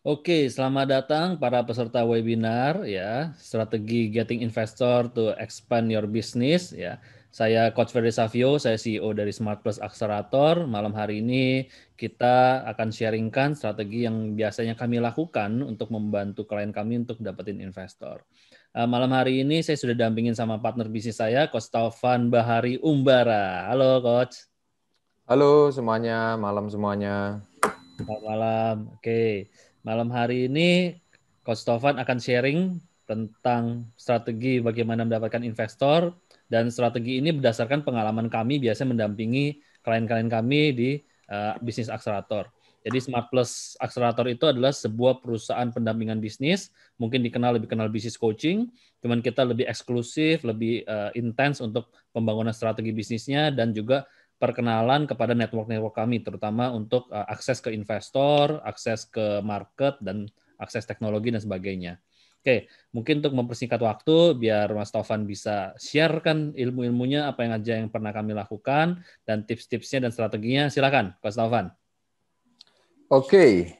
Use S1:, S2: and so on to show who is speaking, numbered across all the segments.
S1: Oke, selamat datang para peserta webinar ya, strategi Getting Investor to Expand Your Business ya. Saya Coach Ferry Savio, saya CEO dari Smart Plus Accelerator. Malam hari ini kita akan sharingkan strategi yang biasanya kami lakukan untuk membantu klien kami untuk dapetin investor. Malam hari ini saya sudah dampingin sama partner bisnis saya, Coach Taufan Bahari Umbara. Halo Coach.
S2: Halo semuanya, malam semuanya.
S1: Selamat malam. Oke, malam hari ini Coach Tovan akan sharing tentang strategi bagaimana mendapatkan investor dan strategi ini berdasarkan pengalaman kami biasa mendampingi klien-klien kami di bisnis akselerator. Jadi Smart Plus Accelerator itu adalah sebuah perusahaan pendampingan bisnis, mungkin lebih kenal bisnis coaching, cuman kita lebih eksklusif, lebih intens untuk pembangunan strategi bisnisnya dan juga perkenalan kepada network-network kami, terutama untuk akses ke investor, akses ke market, dan akses teknologi dan sebagainya. Oke, mungkin untuk mempersingkat waktu, biar Mas Taufan bisa sharekan ilmu-ilmunya, apa yang aja yang pernah kami lakukan, dan tips-tipsnya dan strateginya, silakan, Mas Taufan.
S2: Oke,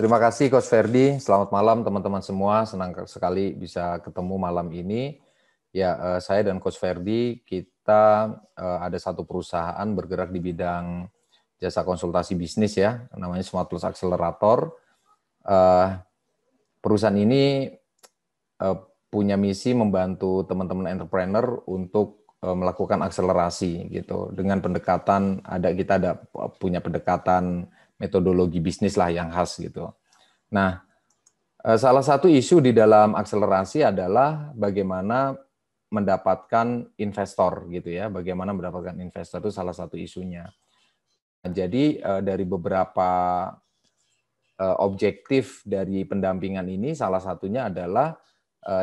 S2: terima kasih Coach Ferdi. Selamat malam teman-teman semua. Senang sekali bisa ketemu malam ini. Ya, saya dan Coach Ferdi kita ada satu perusahaan bergerak di bidang jasa konsultasi bisnis ya, namanya Smart Plus Accelerator. Perusahaan ini punya misi membantu teman-teman entrepreneur untuk melakukan akselerasi gitu. Dengan pendekatan kita ada punya pendekatan metodologi bisnis lah yang khas gitu. Nah, salah satu isu di dalam akselerasi adalah bagaimana mendapatkan investor gitu ya. Bagaimana mendapatkan investor itu salah satu isunya. Jadi dari beberapa objektif dari pendampingan ini salah satunya adalah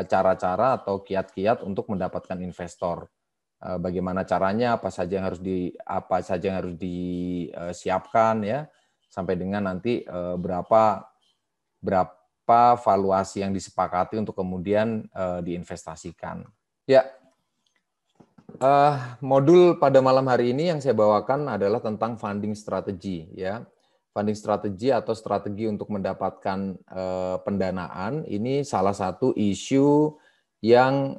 S2: cara-cara atau kiat-kiat untuk mendapatkan investor. Bagaimana caranya, apa saja yang harus disiapkan ya, sampai dengan nanti berapa valuasi yang disepakati untuk kemudian diinvestasikan. Ya, modul pada malam hari ini yang saya bawakan adalah tentang funding strategy ya. Funding strategy atau strategi untuk mendapatkan pendanaan ini salah satu isu yang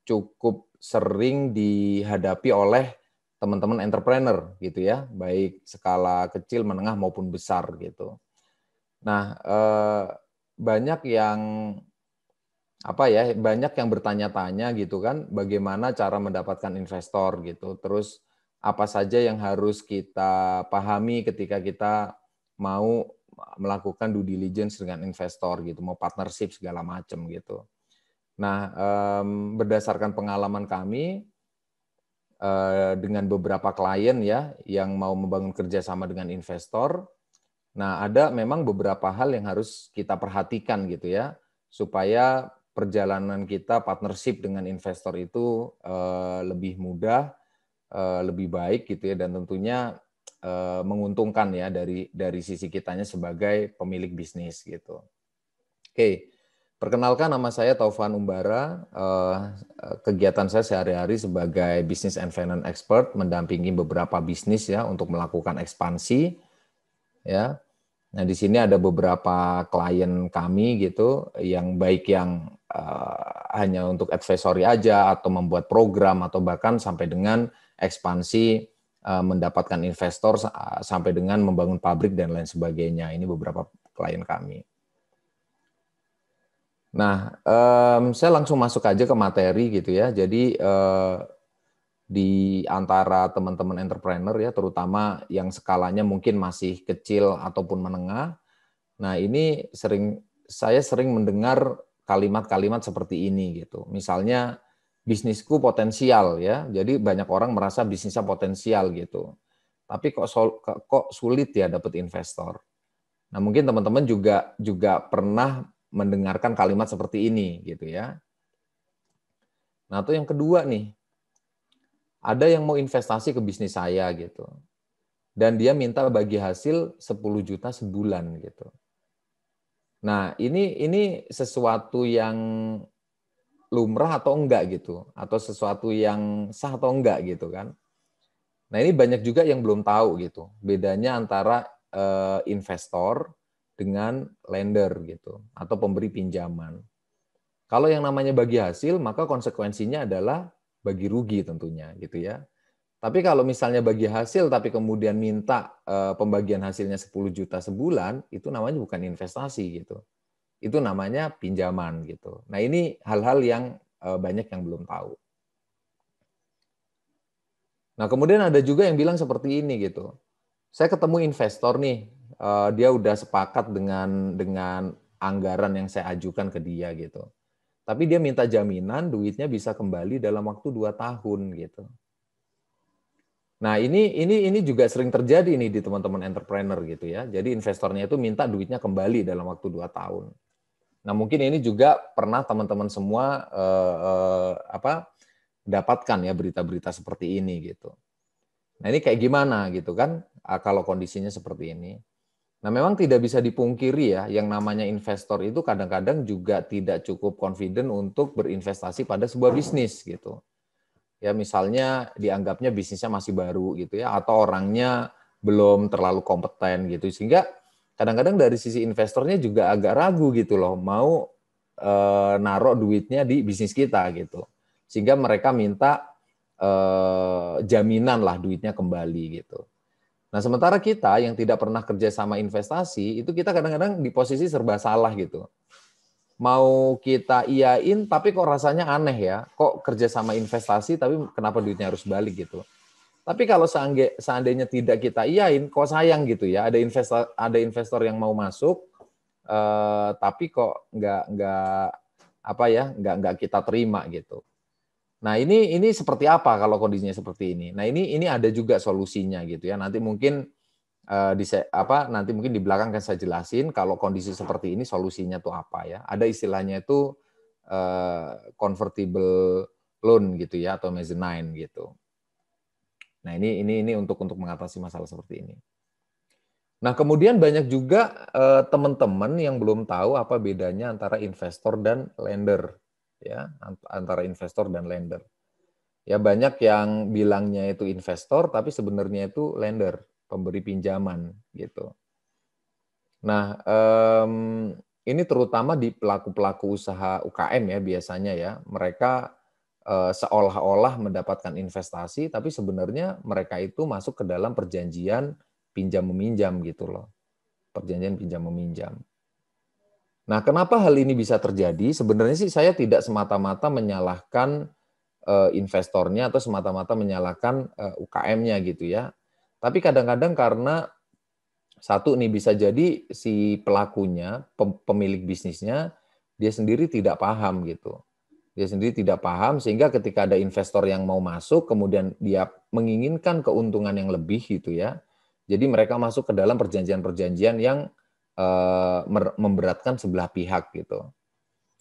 S2: cukup sering dihadapi oleh teman-teman entrepreneur gitu ya, baik skala kecil, menengah maupun besar gitu. Nah, banyak yang banyak yang bertanya-tanya gitu kan, bagaimana cara mendapatkan investor gitu. Terus apa saja yang harus kita pahami ketika kita mau melakukan due diligence dengan investor gitu, mau partnership segala macam gitu. Nah, berdasarkan pengalaman kami dengan beberapa klien ya yang mau membangun kerjasama dengan investor, nah ada memang beberapa hal yang harus kita perhatikan gitu ya, supaya perjalanan kita partnership dengan investor itu lebih mudah, lebih baik gitu ya, dan tentunya menguntungkan ya dari sisi kitanya sebagai pemilik bisnis gitu. Oke, perkenalkan nama saya Taufan Umbara. Kegiatan saya sehari-hari sebagai business and finance expert, mendampingi beberapa bisnis ya untuk melakukan ekspansi ya. Nah, di sini ada beberapa klien kami gitu, yang baik yang hanya untuk advisory aja, atau membuat program, atau bahkan sampai dengan ekspansi mendapatkan investor, sampai dengan membangun pabrik dan lain sebagainya. Ini beberapa klien kami. Nah, saya langsung masuk aja ke materi gitu ya. Jadi di antara teman-teman entrepreneur ya, terutama yang skalanya mungkin masih kecil ataupun menengah. Nah, ini saya sering mendengar kalimat-kalimat seperti ini gitu. Misalnya bisnisku potensial ya. Jadi banyak orang merasa bisnisnya potensial gitu. Tapi kok sulit ya dapat investor. Nah, mungkin teman-teman juga pernah mendengarkan kalimat seperti ini gitu ya. Nah, itu yang kedua nih. Ada yang mau investasi ke bisnis saya gitu. Dan dia minta bagi hasil 10 juta sebulan gitu. Nah, ini sesuatu yang lumrah atau enggak gitu, atau sesuatu yang sah atau enggak gitu kan. Nah, ini banyak juga yang belum tahu gitu. Bedanya antara investor dengan lender gitu atau pemberi pinjaman. Kalau yang namanya bagi hasil, maka konsekuensinya adalah bagi rugi tentunya gitu ya. Tapi kalau misalnya bagi hasil tapi kemudian minta pembagian hasilnya 10 juta sebulan, itu namanya bukan investasi gitu. Itu namanya pinjaman gitu. Nah, ini hal-hal yang banyak yang belum tahu. Nah, kemudian ada juga yang bilang seperti ini gitu. Saya ketemu investor nih, dia udah sepakat dengan anggaran yang saya ajukan ke dia gitu. Tapi dia minta jaminan duitnya bisa kembali dalam waktu 2 tahun gitu. Nah, ini juga sering terjadi nih di teman-teman entrepreneur gitu ya. Jadi investornya itu minta duitnya kembali dalam waktu 2 tahun. Nah, mungkin ini juga pernah teman-teman semua dapatkan ya berita-berita seperti ini gitu. Nah, ini kayak gimana gitu kan kalau kondisinya seperti ini. Nah, memang tidak bisa dipungkiri ya, yang namanya investor itu kadang-kadang juga tidak cukup confident untuk berinvestasi pada sebuah bisnis gitu. Ya, misalnya dianggapnya bisnisnya masih baru gitu ya, atau orangnya belum terlalu kompeten gitu, sehingga kadang-kadang dari sisi investornya juga agak ragu gitu loh, mau naruh duitnya di bisnis kita gitu, sehingga mereka minta jaminan lah duitnya kembali gitu. Nah, sementara kita yang tidak pernah kerja sama investasi, itu kita kadang-kadang di posisi serba salah gitu. Mau kita iyain, tapi kok rasanya aneh ya. Kok kerja sama investasi, tapi kenapa duitnya harus balik gitu. Tapi kalau seandainya tidak kita iyain, kok sayang gitu ya. Ada investor yang mau masuk, tapi kok nggak kita terima gitu. Nah, ini seperti apa kalau kondisinya seperti ini? Nah, ini ada juga solusinya gitu ya. Nanti mungkin nanti mungkin di belakang akan saya jelasin kalau kondisi seperti ini solusinya tuh apa ya. Ada istilahnya itu convertible loan gitu ya atau mezzanine gitu. Nah, ini untuk mengatasi masalah seperti ini. Nah, kemudian banyak juga teman-teman yang belum tahu apa bedanya antara investor dan lender ya, antara investor dan lender. Ya, banyak yang bilangnya itu investor tapi sebenarnya itu lender, pemberi pinjaman gitu. Nah, ini terutama di pelaku-pelaku usaha UKM ya biasanya ya. Mereka seolah-olah mendapatkan investasi, tapi sebenarnya mereka itu masuk ke dalam perjanjian pinjam-meminjam gitu loh. Perjanjian pinjam-meminjam. Nah, kenapa hal ini bisa terjadi? Sebenarnya sih saya tidak semata-mata menyalahkan investornya atau semata-mata menyalahkan UKM-nya gitu ya. Tapi kadang-kadang karena satu nih bisa jadi si pelakunya, pemilik bisnisnya, dia sendiri tidak paham gitu. Dia sendiri tidak paham sehingga ketika ada investor yang mau masuk, kemudian dia menginginkan keuntungan yang lebih gitu ya. Jadi mereka masuk ke dalam perjanjian-perjanjian yang memberatkan sebelah pihak gitu.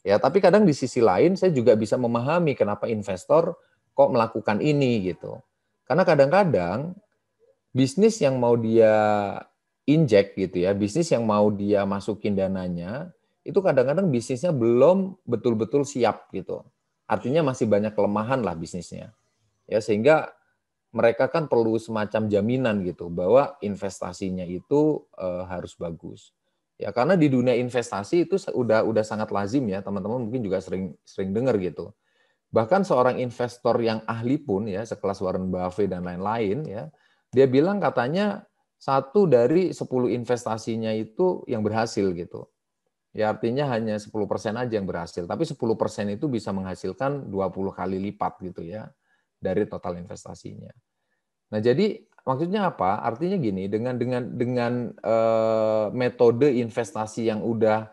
S2: Ya, tapi kadang di sisi lain saya juga bisa memahami kenapa investor kok melakukan ini gitu. Karena kadang-kadang bisnis yang mau dia injek gitu ya, bisnis yang mau dia masukin dananya, itu kadang-kadang bisnisnya belum betul-betul siap gitu. Artinya masih banyak kelemahan lah bisnisnya. Ya, sehingga mereka kan perlu semacam jaminan gitu bahwa investasinya itu harus bagus. Ya, karena di dunia investasi itu udah sangat lazim ya, teman-teman mungkin juga sering dengar gitu. Bahkan seorang investor yang ahli pun ya, sekelas Warren Buffett dan lain-lain ya, dia bilang katanya 1 dari 10 investasinya itu yang berhasil gitu. Ya artinya hanya 10% aja yang berhasil, tapi 10% itu bisa menghasilkan 20 kali lipat gitu ya dari total investasinya. Nah, jadi maksudnya apa? Artinya gini, dengan metode investasi yang udah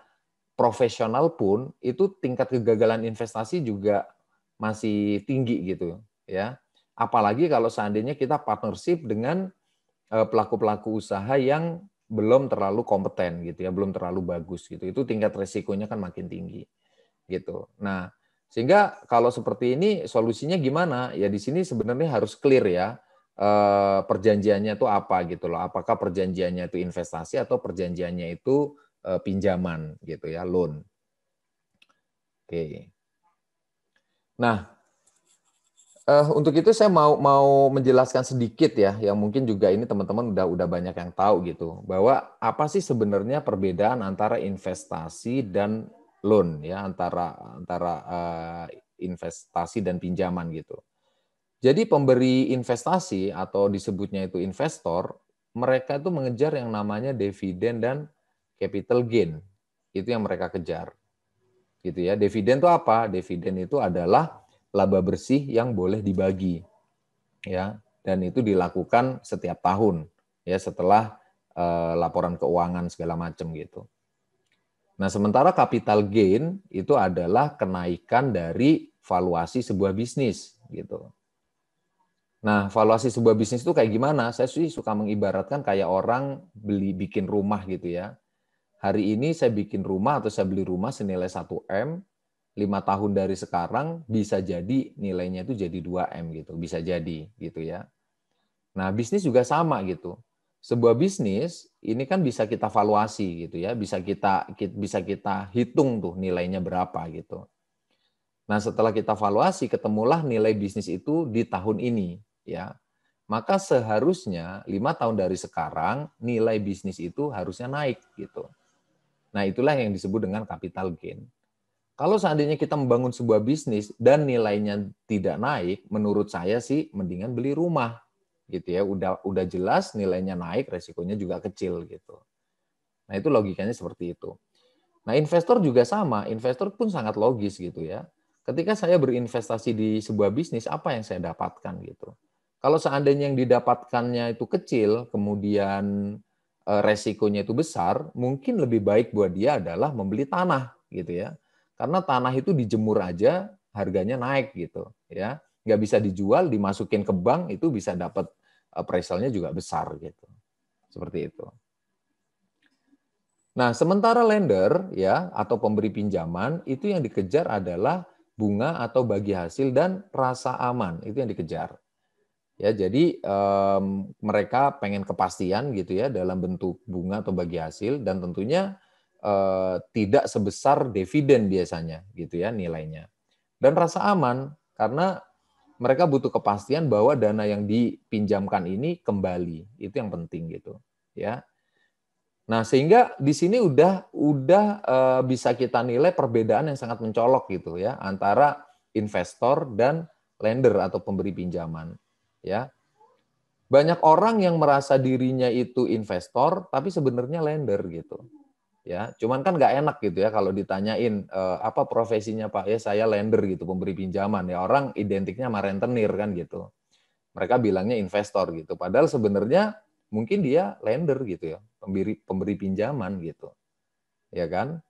S2: profesional pun itu tingkat kegagalan investasi juga masih tinggi gitu ya. Apalagi kalau seandainya kita partnership dengan pelaku-pelaku usaha yang belum terlalu kompeten gitu ya, belum terlalu bagus gitu. Itu tingkat resikonya kan makin tinggi gitu. Nah, sehingga kalau seperti ini solusinya gimana? Ya di sini sebenarnya harus clear ya. Perjanjiannya itu apa gitu loh. Apakah perjanjiannya itu investasi atau perjanjiannya itu pinjaman gitu ya, loan. Oke. Nah, Untuk itu saya mau menjelaskan sedikit ya, yang mungkin juga ini teman-teman udah banyak yang tahu gitu, bahwa apa sih sebenarnya perbedaan antara investasi dan loan ya, antara investasi dan pinjaman gitu. Jadi pemberi investasi atau disebutnya itu investor, mereka itu mengejar yang namanya dividen dan capital gain. Itu yang mereka kejar. Gitu ya. Dividen itu apa? Dividen itu adalah laba bersih yang boleh dibagi, ya, dan itu dilakukan setiap tahun, ya, setelah laporan keuangan segala macam gitu. Nah, sementara capital gain itu adalah kenaikan dari valuasi sebuah bisnis, gitu. Nah, valuasi sebuah bisnis itu kayak gimana? Saya sih suka mengibaratkan kayak orang bikin rumah gitu ya. Hari ini saya bikin rumah atau saya beli rumah senilai 1M, 5 tahun dari sekarang bisa jadi nilainya itu jadi 2M gitu, bisa jadi gitu ya. Nah, bisnis juga sama gitu. Sebuah bisnis ini kan bisa kita valuasi gitu ya, bisa kita hitung tuh nilainya berapa gitu. Nah, setelah kita valuasi ketemulah nilai bisnis itu di tahun ini ya. Maka seharusnya 5 tahun dari sekarang nilai bisnis itu harusnya naik gitu. Nah, itulah yang disebut dengan capital gain. Kalau seandainya kita membangun sebuah bisnis dan nilainya tidak naik, menurut saya sih mendingan beli rumah gitu ya. Udah jelas nilainya naik, resikonya juga kecil gitu. Nah, itu logikanya seperti itu. Nah, investor juga sama, investor pun sangat logis gitu ya. Ketika saya berinvestasi di sebuah bisnis, apa yang saya dapatkan gitu. Kalau seandainya yang didapatkannya itu kecil, kemudian resikonya itu besar, mungkin lebih baik buat dia adalah membeli tanah gitu ya. Karena tanah itu dijemur aja harganya naik gitu ya. Nggak bisa dijual, dimasukin ke bank itu bisa dapat appraisalnya juga besar gitu. Seperti itu. Nah, sementara lender ya atau pemberi pinjaman itu yang dikejar adalah bunga atau bagi hasil dan rasa aman, itu yang dikejar. Ya, jadi mereka pengen kepastian gitu ya dalam bentuk bunga atau bagi hasil dan tentunya tidak sebesar dividen biasanya gitu ya nilainya. Dan rasa aman karena mereka butuh kepastian bahwa dana yang dipinjamkan ini kembali. Itu yang penting gitu, ya. Nah, sehingga di sini udah bisa kita nilai perbedaan yang sangat mencolok gitu ya antara investor dan lender atau pemberi pinjaman, ya. Banyak orang yang merasa dirinya itu investor tapi sebenarnya lender gitu. Ya, cuman kan nggak enak gitu ya kalau ditanyain apa profesinya Pak? Ya saya lender gitu, pemberi pinjaman. Ya orang identiknya sama rentenir kan gitu. Mereka bilangnya investor gitu. Padahal sebenarnya mungkin dia lender gitu ya, pemberi pinjaman gitu. Ya kan?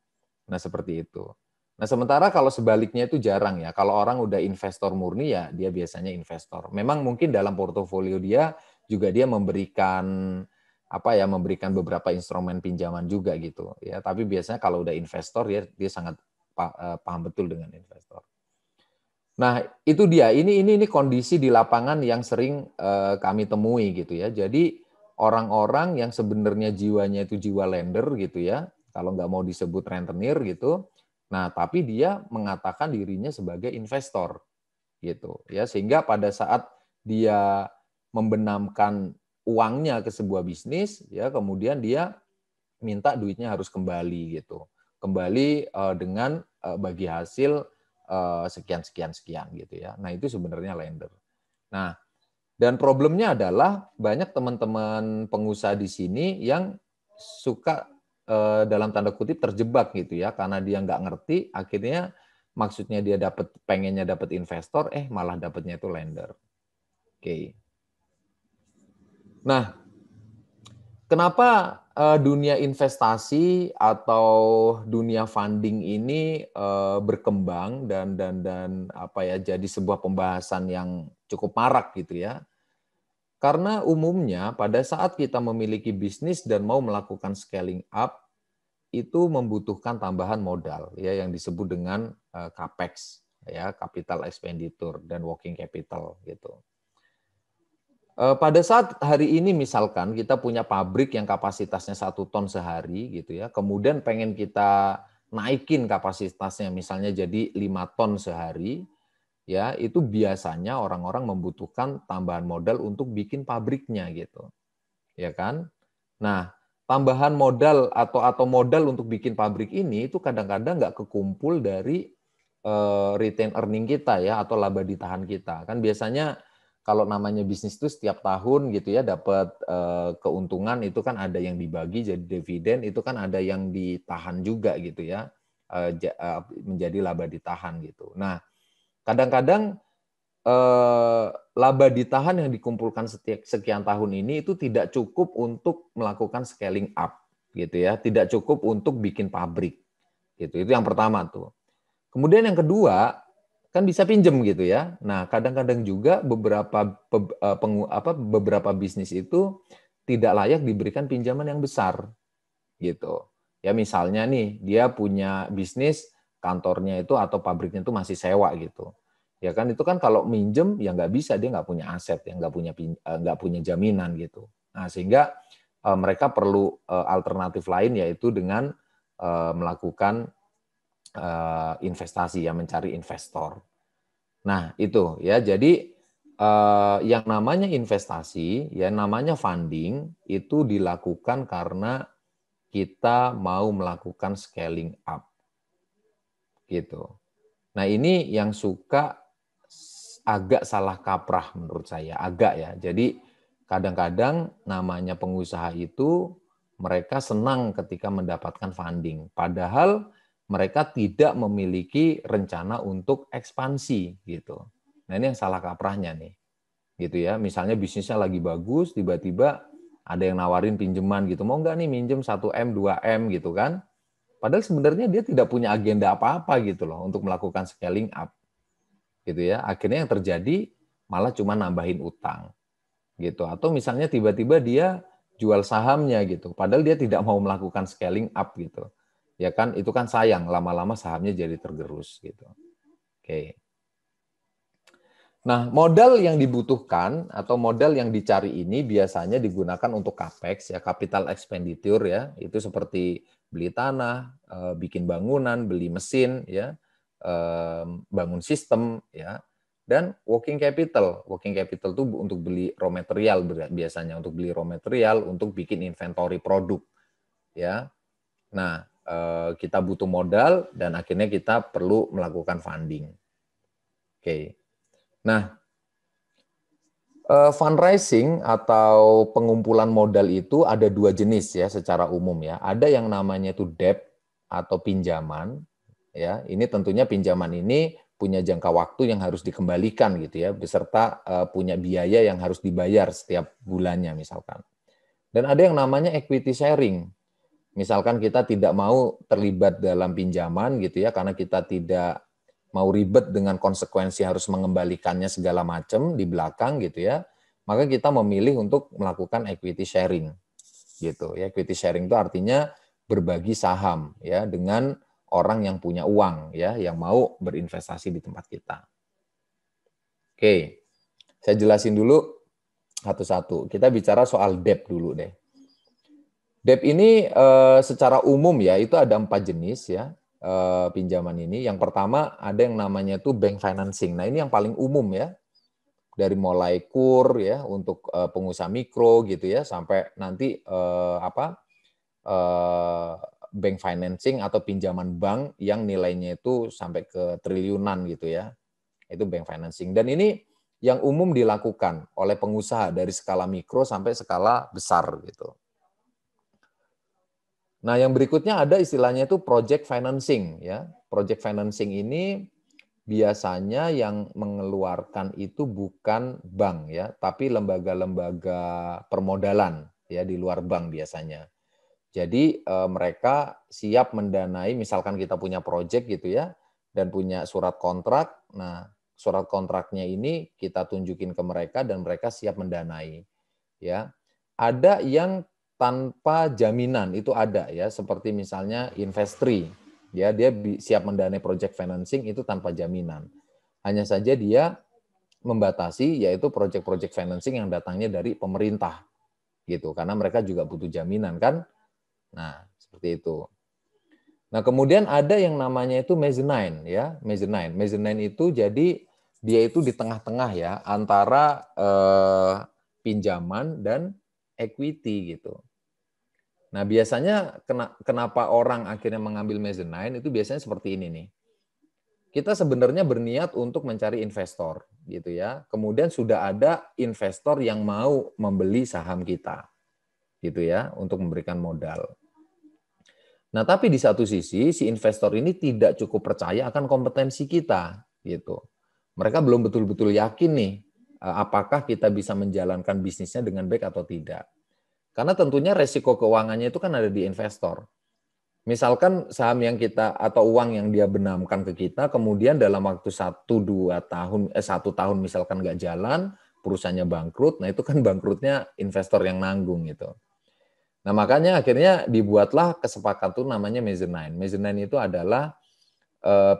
S2: Nah, seperti itu. Nah, sementara kalau sebaliknya itu jarang ya. Kalau orang udah investor murni ya dia biasanya investor. Memang mungkin dalam portofolio dia juga dia memberikan beberapa instrumen pinjaman juga gitu ya. Tapi biasanya kalau udah investor ya dia sangat paham betul dengan investor. Nah, itu dia. Ini kondisi di lapangan yang sering kami temui gitu ya. Jadi orang-orang yang sebenarnya jiwanya itu jiwa lender gitu ya. Kalau nggak mau disebut rentenir gitu. Nah, tapi dia mengatakan dirinya sebagai investor gitu ya. Sehingga pada saat dia membenamkan uangnya ke sebuah bisnis ya, kemudian dia minta duitnya harus kembali gitu. Kembali dengan bagi hasil sekian gitu ya. Nah, itu sebenarnya lender. Nah, dan problemnya adalah banyak teman-teman pengusaha di sini yang suka dalam tanda kutip terjebak gitu ya, karena dia nggak ngerti, akhirnya maksudnya dia pengennya dapat investor, malah dapatnya itu lender. Oke. Nah, kenapa dunia investasi atau dunia funding ini berkembang dan jadi sebuah pembahasan yang cukup marak gitu ya? Karena umumnya pada saat kita memiliki bisnis dan mau melakukan scaling up itu membutuhkan tambahan modal ya yang disebut dengan capex ya, capital expenditure dan working capital gitu. Pada saat hari ini misalkan kita punya pabrik yang kapasitasnya 1 ton sehari gitu ya, kemudian pengen kita naikin kapasitasnya misalnya jadi 5 ton sehari, ya itu biasanya orang-orang membutuhkan tambahan modal untuk bikin pabriknya gitu, ya kan? Nah, tambahan modal atau modal untuk bikin pabrik ini itu kadang-kadang nggak kekumpul dari retain earning kita ya atau laba ditahan kita. Kan biasanya kalau namanya bisnis itu setiap tahun gitu ya dapat keuntungan itu kan ada yang dibagi jadi dividen, itu kan ada yang ditahan juga gitu ya menjadi laba ditahan gitu. Nah, kadang-kadang laba ditahan yang dikumpulkan setiap sekian tahun ini itu tidak cukup untuk melakukan scaling up gitu ya, tidak cukup untuk bikin pabrik gitu. Itu yang pertama tuh. Kemudian yang kedua, kan bisa pinjem gitu ya. Nah, kadang-kadang juga beberapa bisnis itu tidak layak diberikan pinjaman yang besar gitu. Ya misalnya nih, dia punya bisnis kantornya itu atau pabriknya itu masih sewa gitu. Ya kan itu kan kalau minjem ya nggak bisa, dia nggak punya aset, ya nggak punya jaminan gitu. Nah, sehingga mereka perlu alternatif lain yaitu dengan melakukan investasi, ya mencari investor. Nah, itu ya. Jadi yang namanya investasi, ya namanya funding itu dilakukan karena kita mau melakukan scaling up. Gitu. Nah, ini yang suka agak salah kaprah menurut saya, agak ya. Jadi kadang-kadang namanya pengusaha itu mereka senang ketika mendapatkan funding, padahal mereka tidak memiliki rencana untuk ekspansi gitu. Nah, ini yang salah kaprahnya nih. Gitu ya. Misalnya bisnisnya lagi bagus, tiba-tiba ada yang nawarin pinjaman gitu. Mau nggak nih minjem 1M, 2M gitu kan? Padahal sebenarnya dia tidak punya agenda apa-apa gitu loh untuk melakukan scaling up. Gitu ya. Akhirnya yang terjadi malah cuma nambahin utang. Gitu. Atau misalnya tiba-tiba dia jual sahamnya gitu. Padahal dia tidak mau melakukan scaling up gitu. Ya kan, itu kan sayang, lama-lama sahamnya jadi tergerus gitu. Oke. Nah, modal yang dibutuhkan atau modal yang dicari ini biasanya digunakan untuk capex ya, capital expenditure ya. Itu seperti beli tanah, bikin bangunan, beli mesin ya, bangun sistem ya. Dan working capital. Working capital itu untuk beli raw material biasanya, untuk beli raw material untuk bikin inventory produk ya. Nah, kita butuh modal dan akhirnya kita perlu melakukan funding. Oke. Nah, fundraising atau pengumpulan modal itu ada dua jenis ya secara umum ya. Ada yang namanya itu debt atau pinjaman ya. Ini tentunya pinjaman ini punya jangka waktu yang harus dikembalikan gitu ya, beserta punya biaya yang harus dibayar setiap bulannya misalkan. Dan ada yang namanya equity sharing. Misalkan kita tidak mau terlibat dalam pinjaman gitu ya karena kita tidak mau ribet dengan konsekuensi harus mengembalikannya segala macam di belakang gitu ya, maka kita memilih untuk melakukan equity sharing gitu ya. Equity sharing itu artinya berbagi saham ya dengan orang yang punya uang ya, yang mau berinvestasi di tempat kita. Oke, saya jelasin dulu satu-satu. Kita bicara soal debt dulu deh. Debt ini secara umum ya itu ada 4 jenis ya pinjaman ini. Yang pertama ada yang namanya itu bank financing. Nah, ini yang paling umum ya. Dari mulai KUR ya untuk pengusaha mikro gitu ya sampai nanti bank financing atau pinjaman bank yang nilainya itu sampai ke triliunan gitu ya. Itu bank financing. Dan ini yang umum dilakukan oleh pengusaha dari skala mikro sampai skala besar gitu. Nah, yang berikutnya ada istilahnya itu project financing ya. Project financing ini biasanya yang mengeluarkan itu bukan bank ya, tapi lembaga-lembaga permodalan ya di luar bank biasanya. Jadi mereka siap mendanai, misalkan kita punya project gitu ya dan punya surat kontrak. Nah, surat kontraknya ini kita tunjukin ke mereka dan mereka siap mendanai ya. Ada yang tanpa jaminan itu ada ya, seperti misalnya Investri ya, dia siap mendanai project financing itu tanpa jaminan. Hanya saja dia membatasi yaitu project-project financing yang datangnya dari pemerintah gitu, karena mereka juga butuh jaminan kan. Nah, seperti itu. Nah, kemudian ada yang namanya itu mezzanine ya, mezzanine. Mezzanine itu jadi dia itu di tengah-tengah ya antara pinjaman dan equity gitu. Nah, biasanya kenapa orang akhirnya mengambil mezzanine itu biasanya seperti ini nih. Kita sebenarnya berniat untuk mencari investor gitu ya. Kemudian sudah ada investor yang mau membeli saham kita gitu ya untuk memberikan modal. Nah, tapi di satu sisi si investor ini tidak cukup percaya akan kompetensi kita gitu. Mereka belum betul-betul yakin nih apakah kita bisa menjalankan bisnisnya dengan baik atau tidak. Karena tentunya resiko keuangannya itu kan ada di investor. Misalkan saham yang kita atau uang yang dia benamkan ke kita, kemudian dalam waktu 1 tahun misalkan nggak jalan, perusahaannya bangkrut, nah itu kan bangkrutnya investor yang nanggung gitu. Nah makanya akhirnya dibuatlah kesepakatan namanya mezzanine. Mezzanine itu adalah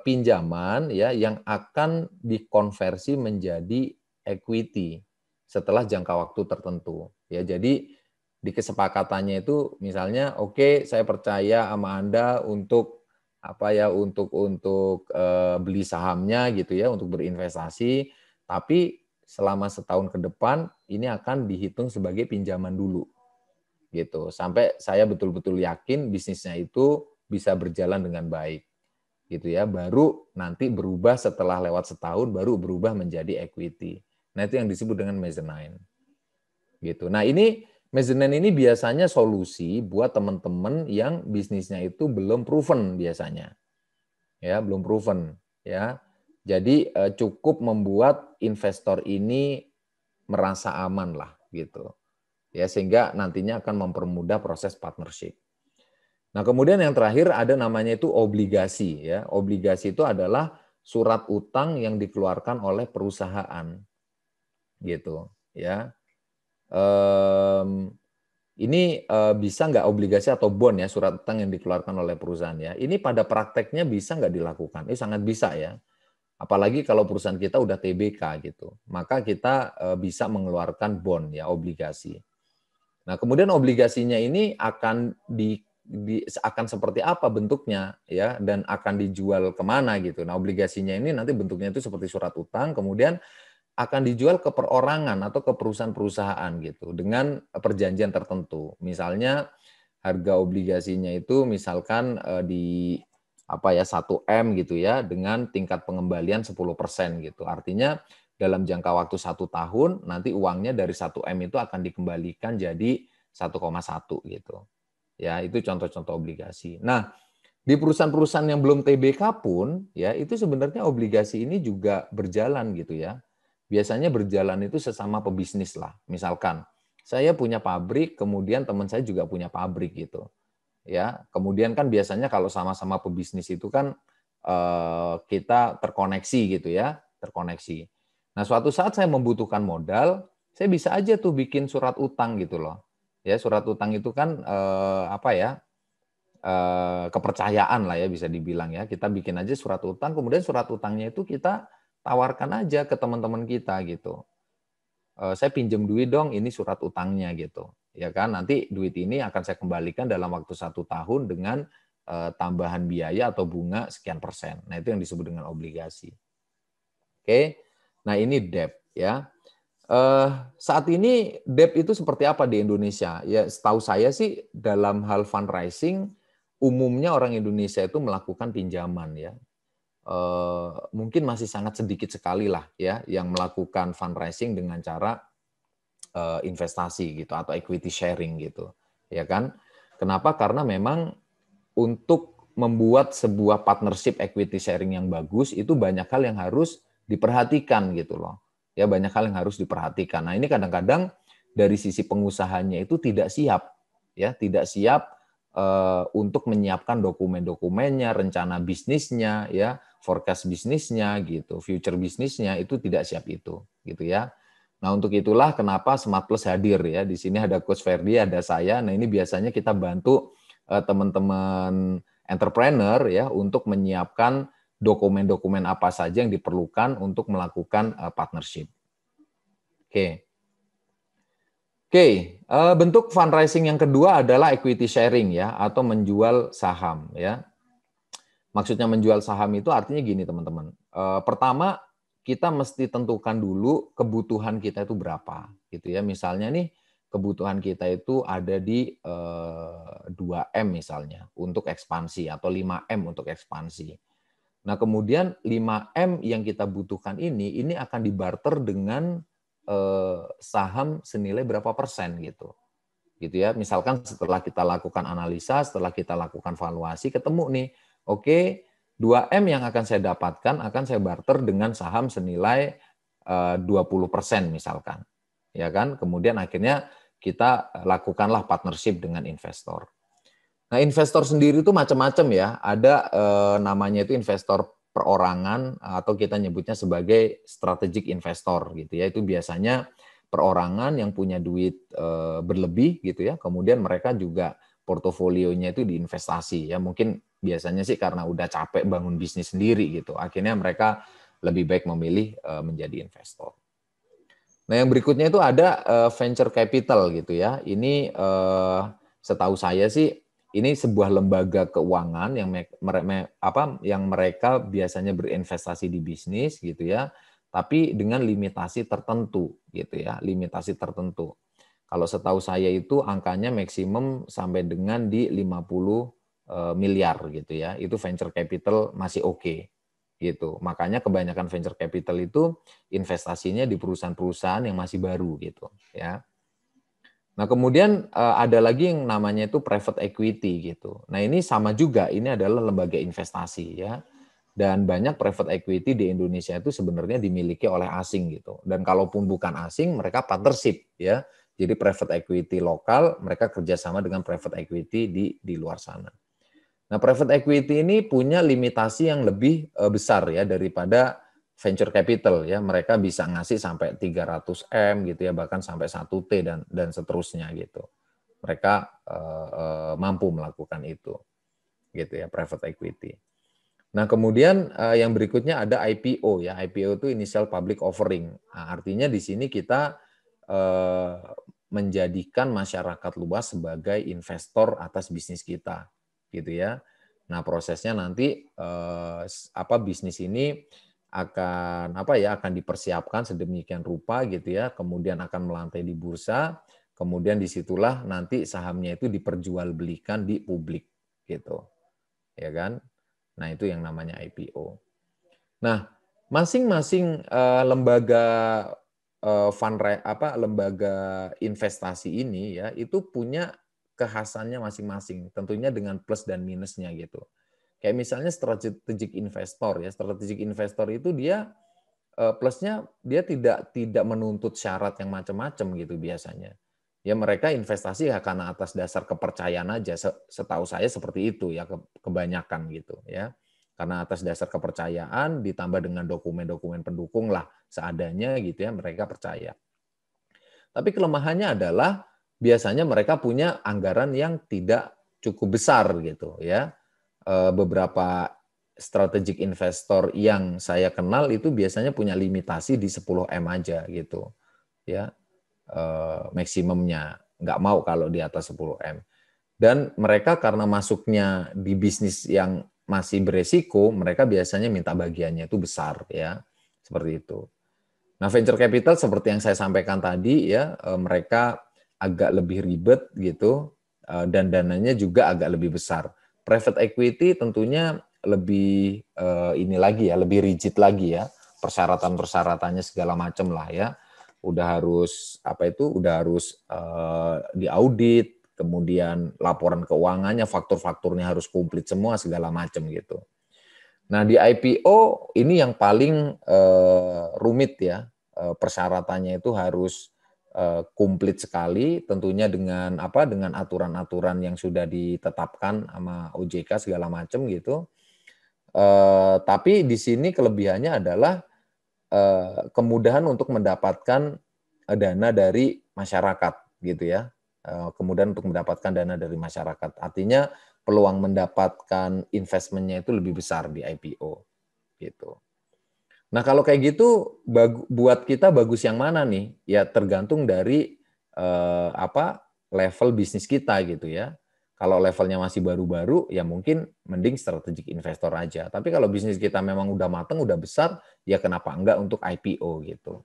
S2: pinjaman ya yang akan dikonversi menjadi equity setelah jangka waktu tertentu. Ya jadi di kesepakatannya itu misalnya oke, saya percaya sama Anda untuk beli sahamnya gitu ya untuk berinvestasi, tapi selama setahun ke depan ini akan dihitung sebagai pinjaman dulu gitu sampai saya betul-betul yakin bisnisnya itu bisa berjalan dengan baik gitu ya, baru nanti berubah setelah lewat setahun baru berubah menjadi equity. Nah itu yang disebut dengan mezzanine gitu. Nah ini mezzanine ini biasanya solusi buat teman-teman yang bisnisnya itu belum proven biasanya ya, belum proven ya. Jadi cukup membuat investor ini merasa aman lah gitu ya, sehingga nantinya akan mempermudah proses partnership. Nah, kemudian yang terakhir ada namanya itu obligasi ya. Obligasi itu adalah surat utang yang dikeluarkan oleh perusahaan. Gitu, ya. Ini bisa nggak obligasi atau bond ya, surat utang yang dikeluarkan oleh perusahaan ya. Ini pada prakteknya bisa nggak dilakukan? Ini sangat bisa ya. Apalagi kalau perusahaan kita udah TBK gitu. Maka kita bisa mengeluarkan bond ya, obligasi. Nah, kemudian obligasinya ini akan akan seperti apa bentuknya ya dan akan dijual kemana gitu. Nah, obligasinya ini nanti bentuknya itu seperti surat utang, kemudian akan dijual ke perorangan atau ke perusahaan-perusahaan gitu dengan perjanjian tertentu. Misalnya harga obligasinya itu misalkan di 1 M gitu ya dengan tingkat pengembalian 10% gitu. Artinya dalam jangka waktu 1 tahun nanti uangnya dari 1 M itu akan dikembalikan jadi 1,1 gitu. Ya, itu contoh-contoh obligasi. Nah, di perusahaan-perusahaan yang belum TBK pun ya itu sebenarnya obligasi ini juga berjalan gitu ya. Biasanya berjalan itu sesama pebisnis lah. Misalkan saya punya pabrik, kemudian teman saya juga punya pabrik gitu. Ya, kemudian kan biasanya kalau sama-sama pebisnis itu kan kita terkoneksi gitu ya, terkoneksi. Nah, suatu saat saya membutuhkan modal, saya bisa aja tuh bikin surat utang gitu loh. Ya, surat utang itu kan kepercayaan lah ya bisa dibilang ya. Kita bikin aja surat utang, kemudian surat utangnya itu kita tawarkan aja ke teman-teman kita gitu. Saya pinjam duit dong, ini surat utangnya gitu. Ya kan, nanti duit ini akan saya kembalikan dalam waktu 1 tahun dengan tambahan biaya atau bunga sekian persen. Nah, itu yang disebut dengan obligasi. Oke, nah ini debt ya. Saat ini debt itu seperti apa di Indonesia? Ya, setahu saya sih dalam hal fundraising umumnya orang Indonesia itu melakukan pinjaman ya. Mungkin masih sangat sedikit sekali lah ya yang melakukan fundraising dengan cara investasi gitu atau equity sharing gitu, ya kan? Kenapa? Karena memang untuk membuat sebuah partnership equity sharing yang bagus itu banyak hal yang harus diperhatikan gitu loh. Ya banyak hal yang harus diperhatikan. Nah, ini kadang-kadang dari sisi pengusahanya itu tidak siap ya, tidak siap untuk menyiapkan dokumen-dokumennya, rencana bisnisnya ya, forecast bisnisnya gitu, future bisnisnya itu tidak siap itu gitu ya. Nah, untuk itulah kenapa Smart Plus hadir ya. Di sini ada Coach Ferdi, ada saya. Nah, ini biasanya kita bantu teman-teman entrepreneur ya untuk menyiapkan dokumen-dokumen apa saja yang diperlukan untuk melakukan partnership. Oke. Oke, bentuk fundraising yang kedua adalah equity sharing ya atau menjual saham ya. Maksudnya menjual saham itu artinya gini teman-teman. Pertama kita mesti tentukan dulu kebutuhan kita itu berapa, gitu ya. Misalnya nih, kebutuhan kita itu ada di 2M misalnya untuk ekspansi atau 5M untuk ekspansi. Nah, kemudian 5M yang kita butuhkan ini akan dibarter dengan saham senilai berapa persen gitu. Gitu ya. Misalkan setelah kita lakukan analisa, setelah kita lakukan valuasi, ketemu nih, oke, 2M yang akan saya dapatkan akan saya barter dengan saham senilai 20% misalkan. Ya kan? Kemudian akhirnya kita lakukanlah partnership dengan investor. Nah, investor sendiri itu macam-macam ya. Ada namanya itu investor perorangan atau kita nyebutnya sebagai strategic investor gitu ya. Itu biasanya perorangan yang punya duit berlebih gitu ya. Kemudian mereka juga portofolionya itu diinvestasi ya. Mungkin biasanya sih karena udah capek bangun bisnis sendiri gitu. Akhirnya mereka lebih baik memilih menjadi investor. Nah, yang berikutnya itu ada venture capital gitu ya. Ini setahu saya sih ini sebuah lembaga keuangan yang mereka biasanya berinvestasi di bisnis gitu ya, tapi dengan limitasi tertentu gitu ya, limitasi tertentu. Kalau setahu saya itu angkanya maksimum sampai dengan di 50 miliar gitu ya. Itu venture capital masih oke. Gitu. Makanya kebanyakan venture capital itu investasinya di perusahaan-perusahaan yang masih baru gitu ya. Nah, kemudian ada lagi yang namanya itu private equity gitu. Nah, ini sama juga, ini adalah lembaga investasi ya. Dan banyak private equity di Indonesia itu sebenarnya dimiliki oleh asing gitu. Dan kalaupun bukan asing, mereka partnership ya. Jadi private equity lokal, mereka kerjasama dengan private equity di luar sana. Nah, private equity ini punya limitasi yang lebih besar ya daripada venture capital ya. Mereka bisa ngasih sampai 300M gitu ya, bahkan sampai 1T dan seterusnya gitu. Mereka mampu melakukan itu. Gitu ya, private equity. Nah, kemudian yang berikutnya ada IPO ya. IPO itu initial public offering. Nah, artinya di sini kita menjadikan masyarakat luas sebagai investor atas bisnis kita gitu ya. Nah, prosesnya nanti bisnis ini akan dipersiapkan sedemikian rupa gitu ya, kemudian akan melantai di bursa, kemudian disitulah nanti sahamnya itu diperjualbelikan di publik gitu. Ya kan? Nah, itu yang namanya IPO. Nah, masing-masing lembaga lembaga investasi ini ya itu punya kekhasannya masing-masing, tentunya dengan plus dan minusnya gitu. Kayak misalnya strategic investor ya, strategic investor itu dia plusnya dia tidak menuntut syarat yang macam-macam gitu biasanya. Ya mereka investasi ya karena atas dasar kepercayaan aja, setahu saya seperti itu ya kebanyakan gitu ya. Karena atas dasar kepercayaan ditambah dengan dokumen-dokumen pendukung lah seadanya gitu ya, mereka percaya. Tapi kelemahannya adalah biasanya mereka punya anggaran yang tidak cukup besar gitu ya. Beberapa strategic investor yang saya kenal itu biasanya punya limitasi di 10M aja gitu ya, maksimumnya, nggak mau kalau di atas 10M. Dan mereka karena masuknya di bisnis yang masih beresiko, mereka biasanya minta bagiannya itu besar ya, seperti itu. Nah, venture capital seperti yang saya sampaikan tadi ya, mereka agak lebih ribet gitu dan dananya juga agak lebih besar. Private equity tentunya lebih ini lagi ya, lebih rigid lagi ya, persyaratan-persyaratannya segala macam lah ya. Udah harus diaudit, kemudian laporan keuangannya, faktur-fakturnya harus komplit semua segala macam gitu. Nah, di IPO ini yang paling rumit ya, persyaratannya itu harus komplit sekali, tentunya dengan aturan-aturan yang sudah ditetapkan sama OJK segala macam gitu. Tapi di sini kelebihannya adalah kemudahan untuk mendapatkan dana dari masyarakat gitu ya. Kemudian untuk mendapatkan dana dari masyarakat. Artinya peluang mendapatkan investmentnya itu lebih besar di IPO gitu. Nah, kalau kayak gitu buat kita bagus yang mana nih? Ya tergantung dari level bisnis kita gitu ya. Kalau levelnya masih baru-baru, ya mungkin mending strategic investor aja. Tapi kalau bisnis kita memang udah mateng, udah besar, ya kenapa enggak untuk IPO gitu.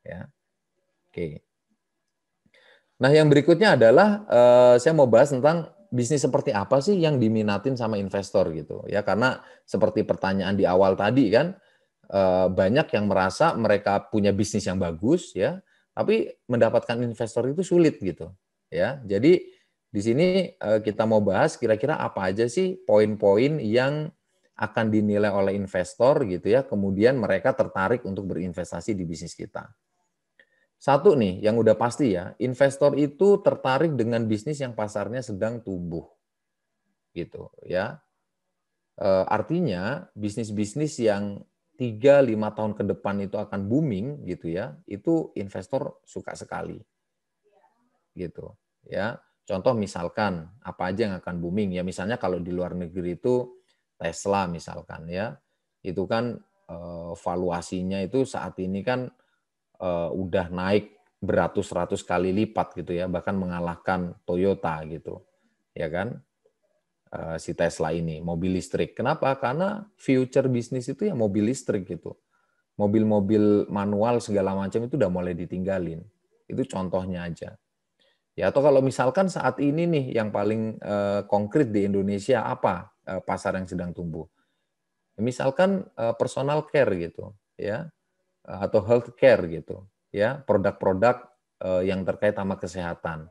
S2: Ya, oke. Nah, yang berikutnya adalah saya mau bahas tentang bisnis seperti apa sih yang diminatin sama investor gitu. Ya, karena seperti pertanyaan di awal tadi kan, banyak yang merasa mereka punya bisnis yang bagus ya, tapi mendapatkan investor itu sulit gitu. Ya, jadi di sini kita mau bahas kira-kira apa aja sih poin-poin yang akan dinilai oleh investor gitu ya, kemudian mereka tertarik untuk berinvestasi di bisnis kita. Satu nih, yang udah pasti ya, investor itu tertarik dengan bisnis yang pasarnya sedang tumbuh, gitu ya. Artinya bisnis-bisnis yang 3-5 tahun ke depan itu akan booming, gitu ya, itu investor suka sekali, gitu ya. Contoh misalkan apa aja yang akan booming ya, misalnya kalau di luar negeri itu Tesla misalkan ya, itu kan valuasinya itu saat ini kan udah naik beratus-ratus kali lipat gitu ya, bahkan mengalahkan Toyota gitu, ya kan? Si Tesla ini mobil listrik. Kenapa? Karena future bisnis itu ya mobil listrik gitu. Mobil-mobil manual segala macam itu udah mulai ditinggalin. Itu contohnya aja. Ya, atau kalau misalkan saat ini nih yang paling konkret di Indonesia apa pasar yang sedang tumbuh? Misalkan personal care gitu, ya, atau health care gitu, ya, produk-produk yang terkait sama kesehatan.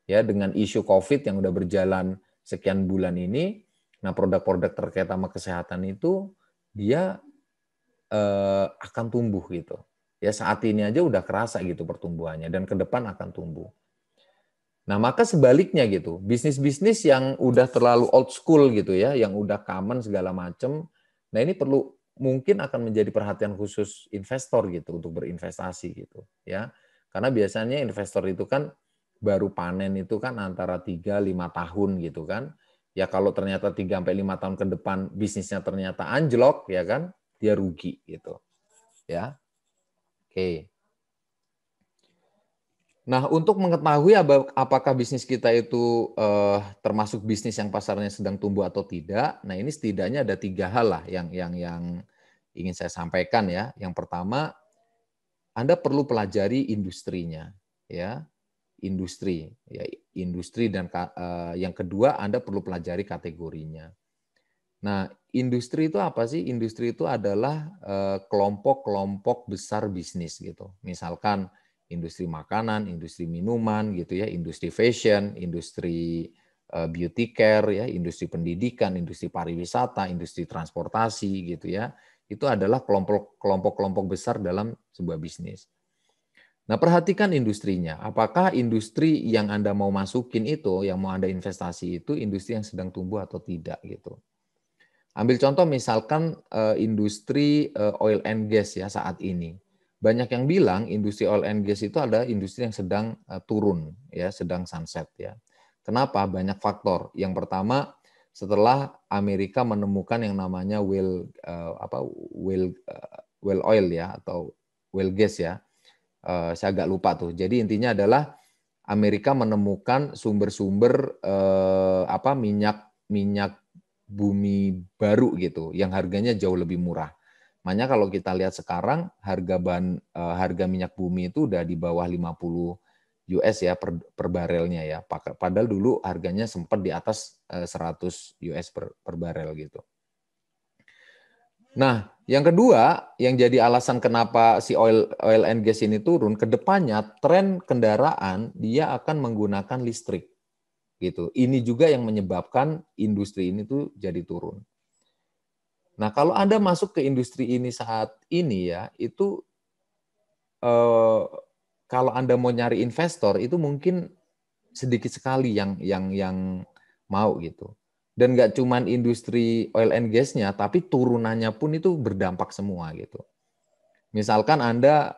S2: Ya, dengan isu COVID yang udah berjalan sekian bulan ini, nah produk-produk terkait sama kesehatan itu dia akan tumbuh gitu. Ya, saat ini aja udah kerasa gitu pertumbuhannya dan ke depan akan tumbuh. Nah, maka sebaliknya gitu, bisnis-bisnis yang udah terlalu old school gitu ya, yang udah common segala macam, nah ini perlu mungkin akan menjadi perhatian khusus investor gitu untuk berinvestasi gitu ya. Karena biasanya investor itu kan baru panen itu kan antara 3-5 tahun gitu kan. Ya kalau ternyata 3-5 tahun ke depan bisnisnya ternyata anjlok ya kan, dia rugi gitu. Ya. Oke. Nah, untuk mengetahui apakah bisnis kita itu termasuk bisnis yang pasarnya sedang tumbuh atau tidak, nah ini setidaknya ada 3 hal lah yang ingin saya sampaikan ya. Yang pertama, Anda perlu pelajari industrinya, ya, industri dan yang kedua Anda perlu pelajari kategorinya. Nah, industri itu apa sih? Industri itu adalah kelompok-kelompok besar bisnis gitu. Misalkan industri makanan, industri minuman gitu ya, industri fashion, industri beauty care ya, industri pendidikan, industri pariwisata, industri transportasi gitu ya. Itu adalah kelompok-kelompok besar dalam sebuah bisnis. Nah, perhatikan industrinya. Apakah industri yang Anda mau masukin itu, yang mau Anda investasi itu industri yang sedang tumbuh atau tidak gitu. Ambil contoh misalkan industri oil and gas ya saat ini. Banyak yang bilang industri oil and gas itu adalah industri yang sedang turun ya, sedang sunset ya. Kenapa? Banyak faktor. Yang pertama, setelah Amerika menemukan yang namanya well oil ya atau well gas ya. Saya agak lupa tuh. Jadi intinya adalah Amerika menemukan sumber-sumber minyak bumi baru gitu yang harganya jauh lebih murah. Makanya kalau kita lihat sekarang harga minyak bumi itu udah di bawah 50 US ya per barelnya ya. Padahal dulu harganya sempat di atas 100 US per barel gitu. Nah, yang kedua, yang jadi alasan kenapa si oil and gas ini turun, ke depannya tren kendaraan dia akan menggunakan listrik. Gitu. Ini juga yang menyebabkan industri ini tuh jadi turun. Nah, kalau Anda masuk ke industri ini saat ini ya, itu kalau Anda mau nyari investor itu mungkin sedikit sekali yang mau gitu. Dan nggak cuman industri oil and gas-nya, tapi turunannya pun itu berdampak semua gitu. Misalkan Anda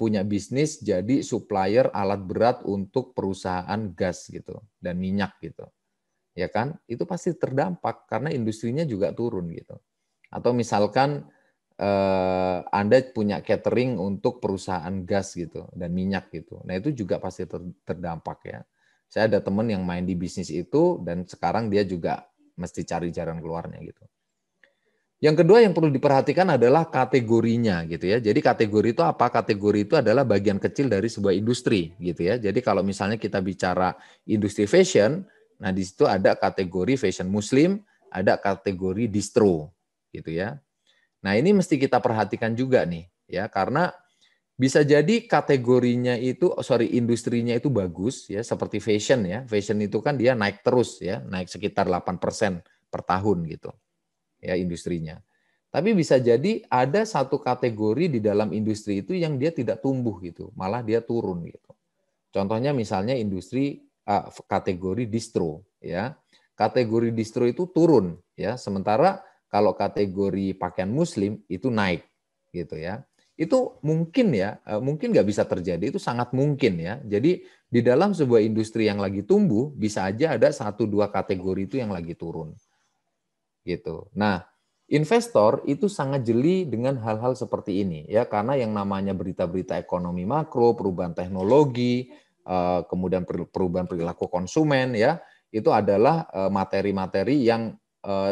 S2: punya bisnis jadi supplier alat berat untuk perusahaan gas gitu dan minyak gitu. Ya kan? Itu pasti terdampak karena industrinya juga turun gitu. Atau misalkan Anda punya catering untuk perusahaan gas gitu dan minyak gitu. Nah, itu juga pasti terdampak ya. Saya ada teman yang main di bisnis itu dan sekarang dia juga mesti cari jalan keluarnya gitu. Yang kedua yang perlu diperhatikan adalah kategorinya gitu ya. Jadi kategori itu apa? Kategori itu adalah bagian kecil dari sebuah industri gitu ya. Jadi kalau misalnya kita bicara industri fashion, nah di situ ada kategori fashion muslim, ada kategori distro gitu ya. Nah, ini mesti kita perhatikan juga nih ya, karena bisa jadi kategorinya itu, industrinya itu bagus ya, seperti fashion ya. Fashion itu kan dia naik terus ya, naik sekitar 8% per tahun gitu ya industrinya. Tapi bisa jadi ada satu kategori di dalam industri itu yang dia tidak tumbuh gitu, malah dia turun gitu. Contohnya misalnya industri kategori distro ya. Kategori distro itu turun ya, sementara kalau kategori pakaian muslim itu naik gitu ya. Itu mungkin ya, mungkin nggak bisa terjadi, itu sangat mungkin ya. Jadi di dalam sebuah industri yang lagi tumbuh bisa aja ada 1-2 kategori itu yang lagi turun. Gitu. Nah, investor itu sangat jeli dengan hal-hal seperti ini ya, karena yang namanya berita-berita ekonomi makro, perubahan teknologi, kemudian perubahan perilaku konsumen ya, itu adalah materi-materi yang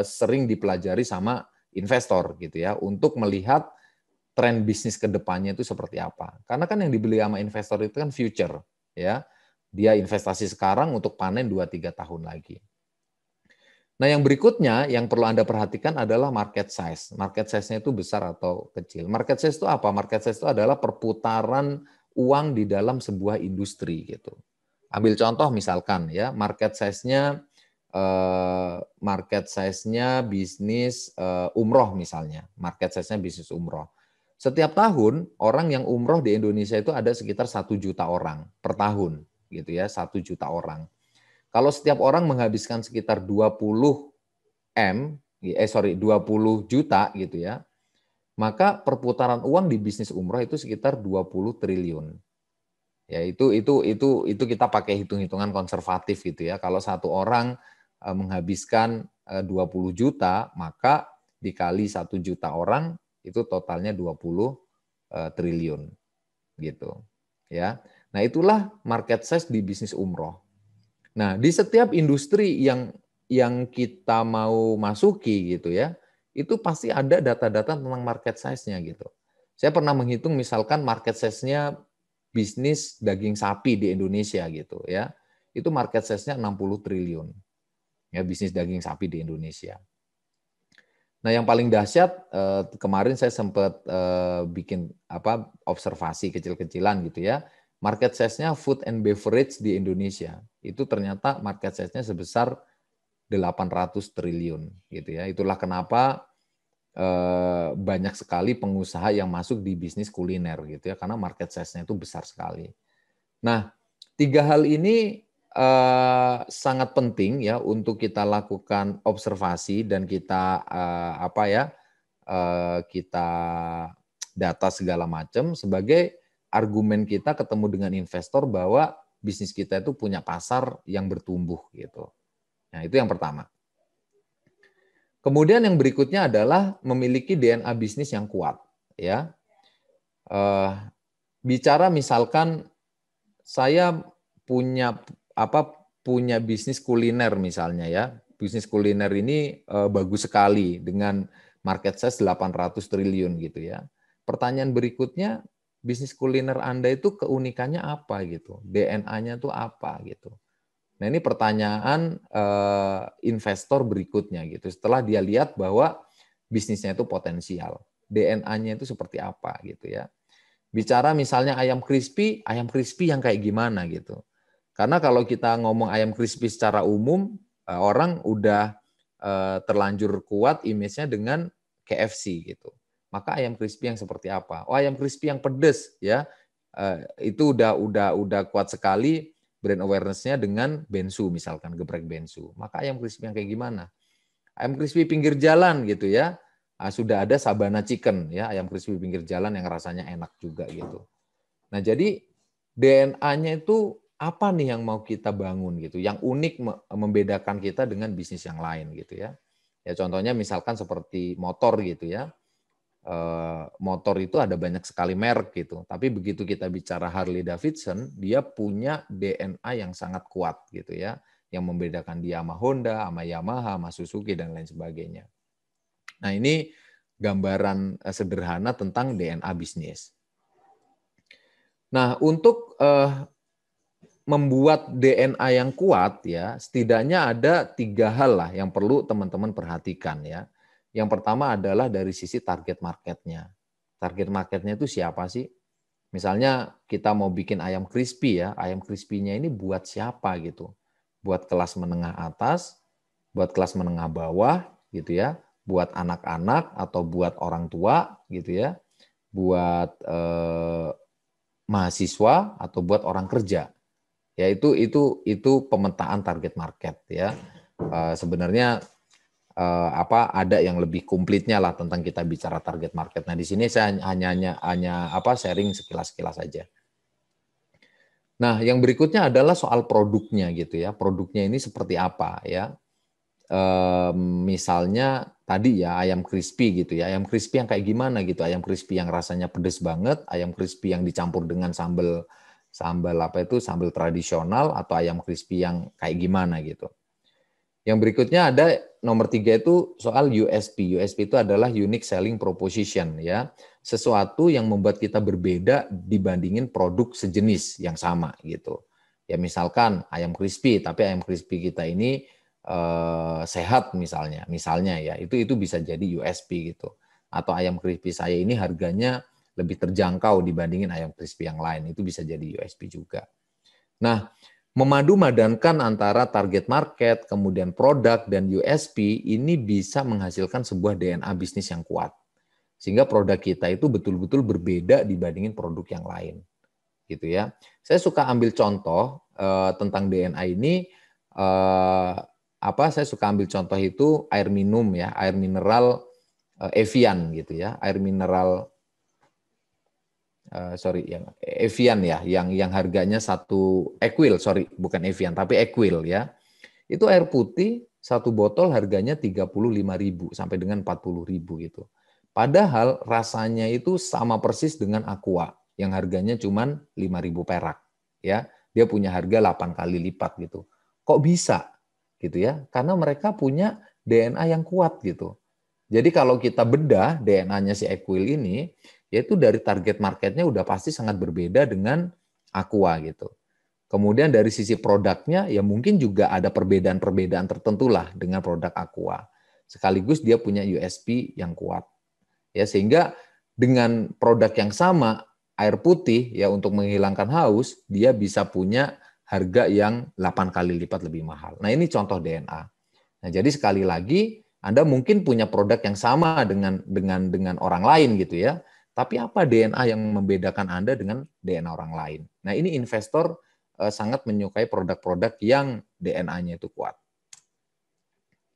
S2: sering dipelajari sama investor gitu ya, untuk melihat tren bisnis ke depannya itu seperti apa. Karena kan yang dibeli sama investor itu kan future ya. Dia investasi sekarang untuk panen 2-3 tahun lagi. Nah, yang berikutnya yang perlu Anda perhatikan adalah market size. Market size-nya itu besar atau kecil. Market size itu apa? Market size itu adalah perputaran uang di dalam sebuah industri gitu. Ambil contoh misalkan ya, market size-nya bisnis umroh misalnya. Market size-nya bisnis umroh. Setiap tahun orang yang umroh di Indonesia itu ada sekitar 1 juta orang per tahun gitu ya, 1 juta orang. Kalau setiap orang menghabiskan sekitar 20 juta gitu ya, maka perputaran uang di bisnis umroh itu sekitar 20 triliun. Ya, itu kita pakai hitung-hitungan konservatif gitu ya. Kalau satu orang menghabiskan 20 juta, maka dikali 1 juta orang itu totalnya 20 triliun gitu. Ya. Nah, itulah market size di bisnis umroh. Nah, di setiap industri yang kita mau masuki gitu ya, itu pasti ada data-data tentang market size-nya gitu. Saya pernah menghitung misalkan market size-nya bisnis daging sapi di Indonesia gitu ya. Itu market size-nya 60 triliun. Ya, bisnis daging sapi di Indonesia. Nah, yang paling dahsyat kemarin saya sempat bikin observasi kecil-kecilan gitu ya. Market size-nya food and beverage di Indonesia itu ternyata market size-nya sebesar 800 triliun gitu ya. Itulah kenapa banyak sekali pengusaha yang masuk di bisnis kuliner gitu ya, karena market size-nya itu besar sekali. Nah, 3 hal ini sangat penting ya untuk kita lakukan observasi dan kita kita data segala macam sebagai argumen kita ketemu dengan investor bahwa bisnis kita itu punya pasar yang bertumbuh gitu. Nah, itu yang pertama. Kemudian yang berikutnya adalah memiliki DNA bisnis yang kuat ya. Bicara misalkan saya punya bisnis kuliner misalnya ya. Bisnis kuliner ini bagus sekali dengan market size 800 triliun gitu ya. Pertanyaan berikutnya, bisnis kuliner Anda itu keunikannya apa gitu? DNA-nya itu apa gitu? Nah, ini pertanyaan investor berikutnya gitu. Setelah dia lihat bahwa bisnisnya itu potensial, DNA-nya itu seperti apa gitu ya. Bicara misalnya ayam crispy yang kayak gimana gitu. Karena kalau kita ngomong ayam crispy secara umum, orang udah terlanjur kuat image-nya dengan KFC gitu. Maka ayam crispy yang seperti apa? Oh, ayam crispy yang pedes ya. Itu udah kuat sekali brand awareness-nya dengan bensu misalkan, geprek bensu. Maka ayam crispy yang kayak gimana? Ayam crispy pinggir jalan gitu ya. Sudah ada Sabana Chicken ya, ayam crispy pinggir jalan yang rasanya enak juga gitu. Nah, jadi DNA-nya itu apa nih yang mau kita bangun gitu, yang unik membedakan kita dengan bisnis yang lain gitu ya. Ya contohnya misalkan seperti motor gitu ya. motor itu ada banyak sekali merek gitu. Tapi begitu kita bicara Harley Davidson, dia punya DNA yang sangat kuat gitu ya, yang membedakan dia sama Honda, sama Yamaha, sama Suzuki dan lain sebagainya. Nah, ini gambaran sederhana tentang DNA bisnis. Nah, untuk membuat DNA yang kuat ya, setidaknya ada 3 hal lah yang perlu teman-teman perhatikan ya. Yang pertama adalah dari sisi target marketnya. Target marketnya itu siapa sih? Misalnya kita mau bikin ayam crispy ya, ayam crispy-nya ini buat siapa gitu? Buat kelas menengah atas, buat kelas menengah bawah gitu ya, buat anak-anak atau buat orang tua gitu ya, buat mahasiswa atau buat orang kerja. Ya itu pemetaan target market ya. Sebenarnya ada yang lebih komplitnya lah tentang kita bicara target market. Nah, di sini saya hanya sharing sekilas-sekilas saja. Nah, yang berikutnya adalah soal produknya gitu ya. Produknya ini seperti apa ya? Misalnya tadi ya ayam crispy gitu ya. Ayam crispy yang kayak gimana gitu? Ayam crispy yang rasanya pedes banget, ayam crispy yang dicampur dengan sambal sambal tradisional atau ayam crispy yang kayak gimana gitu. Yang berikutnya ada nomor 3 itu soal USP. USP itu adalah unique selling proposition ya. Sesuatu yang membuat kita berbeda dibandingin produk sejenis yang sama gitu. Ya misalkan ayam crispy, tapi ayam crispy kita ini sehat misalnya ya. Itu bisa jadi USP gitu. Atau ayam crispy saya ini harganya lebih terjangkau dibandingin ayam crispy yang lain. Itu bisa jadi USP juga. Nah, memadu-madankan antara target market, kemudian produk, dan USP, ini bisa menghasilkan sebuah DNA bisnis yang kuat. Sehingga produk kita itu betul-betul berbeda dibandingin produk yang lain. Gitu ya. Saya suka ambil contoh tentang DNA ini, saya suka ambil contoh itu air minum ya, air mineral Evian gitu ya, air mineral yang Evian ya, yang harganya satu Equil, bukan Evian tapi Equil ya. Itu air putih satu botol harganya 35.000 sampai dengan 40.000 gitu. Padahal rasanya itu sama persis dengan Aqua yang harganya cuma 5.000 perak ya. Dia punya harga 8 kali lipat gitu. Kok bisa? Gitu ya. Karena mereka punya DNA yang kuat gitu. Jadi kalau kita bedah DNA-nya si Equil ini, yaitu dari target marketnya udah pasti sangat berbeda dengan Aqua gitu. Kemudian dari sisi produknya ya mungkin juga ada perbedaan-perbedaan tertentu lah dengan produk Aqua. Sekaligus dia punya USP yang kuat. Ya sehingga dengan produk yang sama air putih ya untuk menghilangkan haus, dia bisa punya harga yang 8 kali lipat lebih mahal. Nah, ini contoh DNA. Nah, jadi sekali lagi Anda mungkin punya produk yang sama dengan orang lain gitu ya. Tapi apa DNA yang membedakan Anda dengan DNA orang lain? Nah, ini investor sangat menyukai produk-produk yang DNA-nya itu kuat.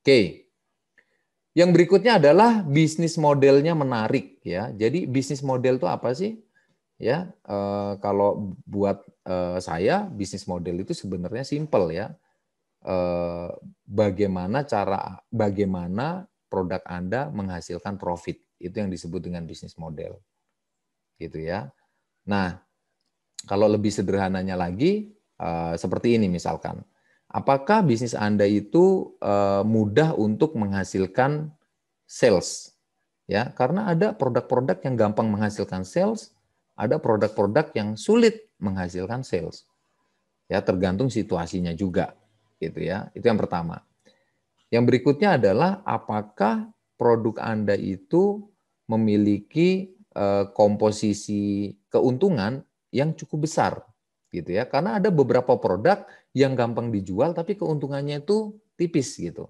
S2: Oke. Yang berikutnya adalah bisnis modelnya menarik ya. Jadi bisnis model itu apa sih? Ya, kalau buat saya bisnis model itu sebenarnya simple ya. Bagaimana produk Anda menghasilkan profit. Itu yang disebut dengan bisnis model. Gitu ya. Nah, kalau lebih sederhananya lagi seperti ini misalkan. Apakah bisnis Anda itu mudah untuk menghasilkan sales? Ya, karena ada produk-produk yang gampang menghasilkan sales, ada produk-produk yang sulit menghasilkan sales. Ya, tergantung situasinya juga, gitu ya. Itu yang pertama. Yang berikutnya adalah apakah produk Anda itu memiliki komposisi keuntungan yang cukup besar, gitu ya. Karena ada beberapa produk yang gampang dijual tapi keuntungannya itu tipis gitu.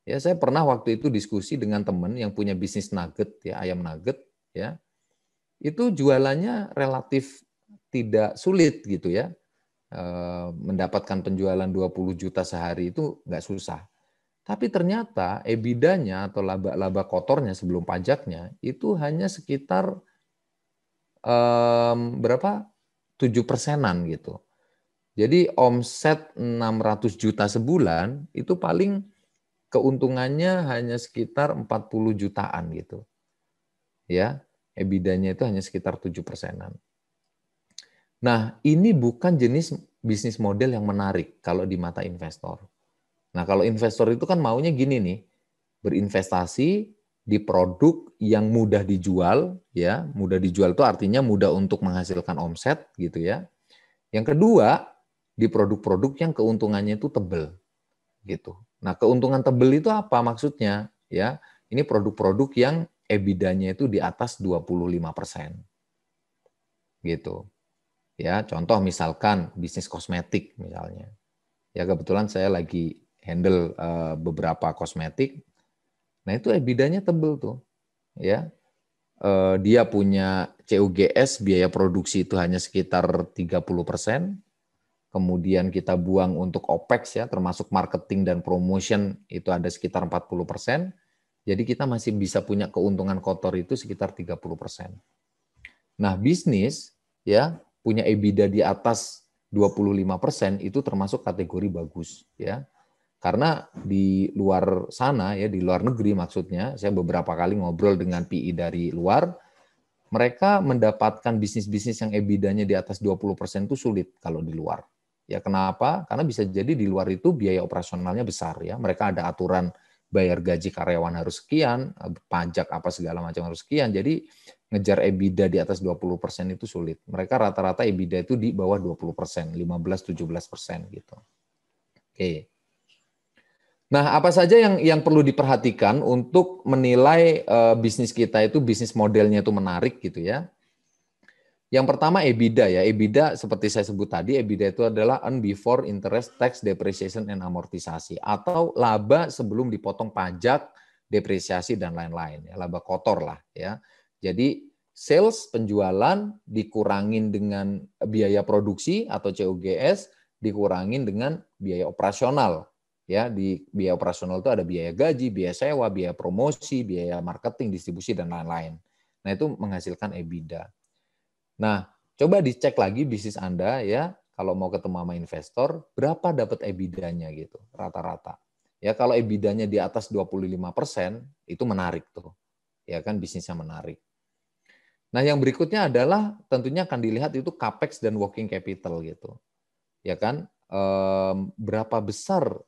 S2: Ya, saya pernah waktu itu diskusi dengan teman yang punya bisnis nugget ya, ayam nugget ya. Itu jualannya relatif tidak sulit gitu ya. Mendapatkan penjualan 20 juta sehari itu nggak susah. Tapi ternyata EBITDA-nya atau laba kotornya sebelum pajaknya itu hanya sekitar berapa? 7%-an gitu. Jadi omset 600 juta sebulan itu paling keuntungannya hanya sekitar 40 jutaan gitu. ya. EBITDA-nya itu hanya sekitar 7%-an. Nah, ini bukan jenis bisnis model yang menarik kalau di mata investor. Nah, kalau investor itu kan maunya gini nih, berinvestasi di produk yang mudah dijual, ya. Mudah dijual itu artinya mudah untuk menghasilkan omset gitu ya. Yang kedua, di produk-produk yang keuntungannya itu tebal gitu. Nah, keuntungan tebal itu apa maksudnya? Ya, ini produk-produk yang EBITDA-nya itu di atas 25% gitu. Ya, contoh misalkan bisnis kosmetik misalnya. Ya, kebetulan saya lagi handle beberapa kosmetik. Nah, itu EBITDA-nya tebal tuh. Ya. Dia punya COGS, biaya produksi itu hanya sekitar 30%. Kemudian kita buang untuk OPEX ya, termasuk marketing dan promotion itu ada sekitar 40%. Jadi kita masih bisa punya keuntungan kotor itu sekitar 30%. Nah, bisnis ya punya EBITDA di atas 25% itu termasuk kategori bagus ya. Karena di luar sana ya, di luar negeri maksudnya, saya beberapa kali ngobrol dengan PI dari luar, mereka mendapatkan bisnis-bisnis yang EBITDA-nya di atas 20% itu sulit kalau di luar. Ya kenapa? Karena bisa jadi di luar itu biaya operasionalnya besar ya. Mereka ada aturan bayar gaji karyawan harus sekian, pajak apa segala macam harus sekian. Jadi ngejar EBITDA di atas 20% itu sulit. Mereka rata-rata EBITDA itu di bawah 20%, 15-17% gitu. Oke. Nah, apa saja yang perlu diperhatikan untuk menilai bisnis kita itu bisnis modelnya itu menarik gitu ya. Yang pertama EBITDA ya. EBITDA seperti saya sebut tadi, EBITDA itu adalah earn before interest, tax, depreciation, and amortisasi. Atau laba sebelum dipotong pajak, depresiasi, dan lain-lain. Ya, laba kotor lah ya. Jadi sales, penjualan, dikurangin dengan biaya produksi atau COGS, dikurangin dengan biaya operasional. Ya, di biaya operasional itu ada biaya gaji, biaya sewa, biaya promosi, biaya marketing, distribusi, dan lain-lain. Nah, itu menghasilkan EBITDA. Nah, coba dicek lagi bisnis Anda ya, kalau mau ketemu sama investor, berapa dapat EBITDA-nya gitu, rata-rata. Ya, kalau EBITDA-nya di atas 25%, itu menarik tuh. Ya kan, bisnisnya menarik. Nah, yang berikutnya adalah tentunya akan dilihat itu capex dan working capital gitu. Ya kan, berapa besar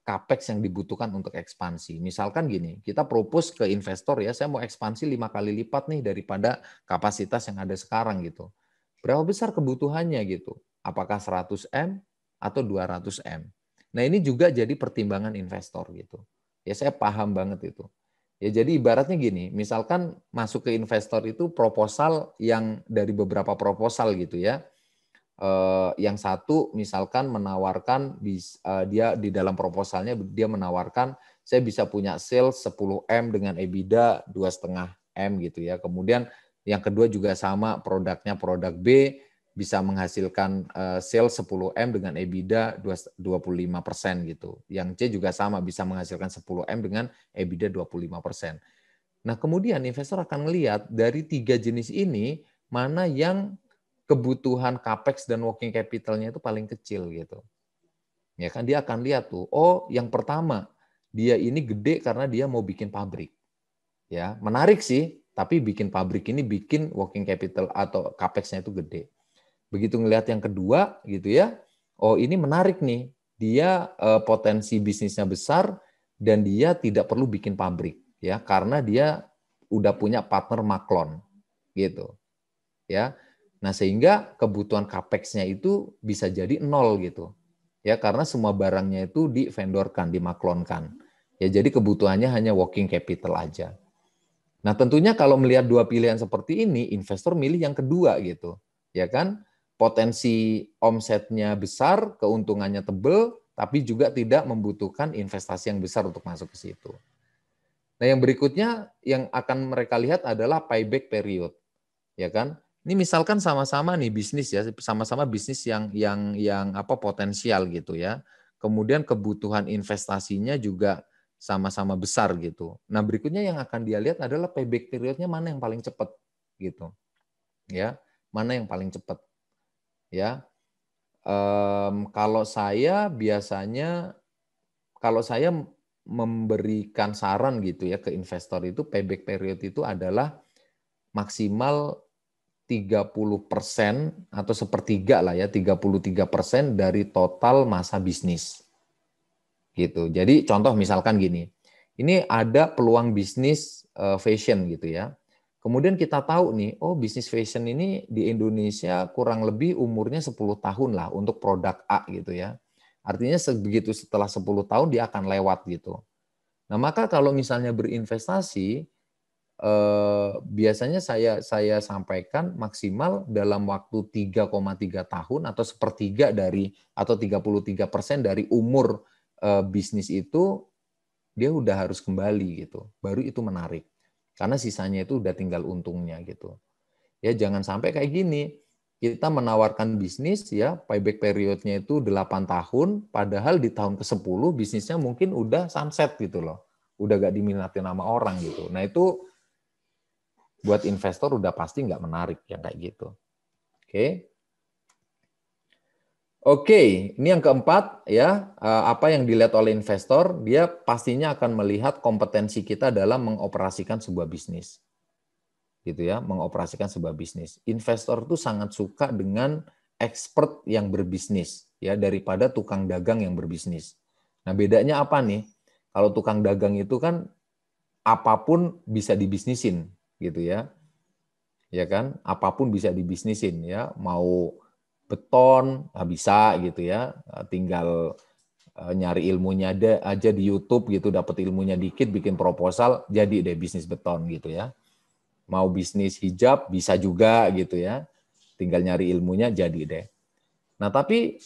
S2: capex yang dibutuhkan untuk ekspansi. Misalkan gini, kita propose ke investor ya, saya mau ekspansi 5 kali lipat nih daripada kapasitas yang ada sekarang gitu. Berapa besar kebutuhannya gitu? Apakah 100 M atau 200 M? Nah, ini juga jadi pertimbangan investor gitu. Ya, saya paham banget itu. Ya, jadi ibaratnya gini, misalkan masuk ke investor itu proposal yang dari beberapa proposal gitu ya. Yang satu misalkan menawarkan dia di dalam proposalnya dia menawarkan saya bisa punya sales 10 M dengan EBITDA 2,5 M gitu ya. Kemudian yang kedua juga sama produknya produk B bisa menghasilkan sales 10 M dengan EBITDA 25% gitu. Yang C juga sama bisa menghasilkan 10 M dengan EBITDA 25%. Nah, kemudian investor akan melihat dari 3 jenis ini mana yang kebutuhan capex dan working capital-nya itu paling kecil gitu. Ya kan dia akan lihat tuh, oh yang pertama dia ini gede karena dia mau bikin pabrik. Ya, menarik sih, tapi bikin pabrik ini bikin working capital atau capex-nya itu gede. Begitu ngelihat yang kedua gitu ya, oh ini menarik nih. Dia potensi bisnisnya besar dan dia tidak perlu bikin pabrik ya karena dia udah punya partner maklon gitu. Ya. Nah, sehingga kebutuhan capex-nya itu bisa jadi nol gitu. Ya, karena semua barangnya itu di-vendorkan, dimaklonkan. Ya, jadi kebutuhannya hanya working capital aja. Nah, tentunya kalau melihat dua pilihan seperti ini, investor milih yang kedua gitu. Ya kan? Potensi omsetnya besar, keuntungannya tebal, tapi juga tidak membutuhkan investasi yang besar untuk masuk ke situ. Nah, yang berikutnya yang akan mereka lihat adalah payback period. Ya kan? Ini misalkan sama-sama nih bisnis ya, sama-sama bisnis yang apa potensial gitu ya. Kemudian kebutuhan investasinya juga sama-sama besar gitu. Nah, berikutnya yang akan dia lihat adalah payback periodnya mana yang paling cepat gitu. Ya, mana yang paling cepat. Ya. Kalau saya biasanya kalau saya memberikan saran gitu ya ke investor itu payback period itu adalah maksimal 30% atau sepertiga lah ya, 33% dari total masa bisnis. Gitu. Jadi contoh misalkan gini, ini ada peluang bisnis fashion gitu ya. Kemudian kita tahu nih, oh bisnis fashion ini di Indonesia kurang lebih umurnya 10 tahun lah untuk produk A gitu ya. Artinya begitu setelah 10 tahun dia akan lewat gitu. Nah, maka kalau misalnya berinvestasi, biasanya saya sampaikan maksimal dalam waktu 3,3 tahun atau sepertiga dari atau 33% dari umur bisnis itu dia udah harus kembali gitu. Baru itu menarik. Karena sisanya itu udah tinggal untungnya gitu. Ya jangan sampai kayak gini. Kita menawarkan bisnis ya payback periodnya itu 8 tahun, padahal di tahun ke-10 bisnisnya mungkin udah sunset gitu loh. Udah gak diminati nama orang gitu. Nah itu buat investor udah pasti nggak menarik yang kayak gitu. Oke. Oke, ini yang keempat ya, apa yang dilihat oleh investor, dia pastinya akan melihat kompetensi kita dalam mengoperasikan sebuah bisnis. Gitu ya, mengoperasikan sebuah bisnis. Investor tuh sangat suka dengan expert yang berbisnis ya daripada tukang dagang yang berbisnis. Nah, bedanya apa nih? Kalau tukang dagang itu kan apapun bisa dibisnisin gitu ya. Ya kan? Apapun bisa dibisnisin ya, mau beton bisa gitu ya, tinggal nyari ilmunya aja di YouTube gitu, dapat ilmunya dikit, bikin proposal, jadi deh bisnis beton gitu ya. Mau bisnis hijab bisa juga gitu ya, tinggal nyari ilmunya jadi deh. Nah tapi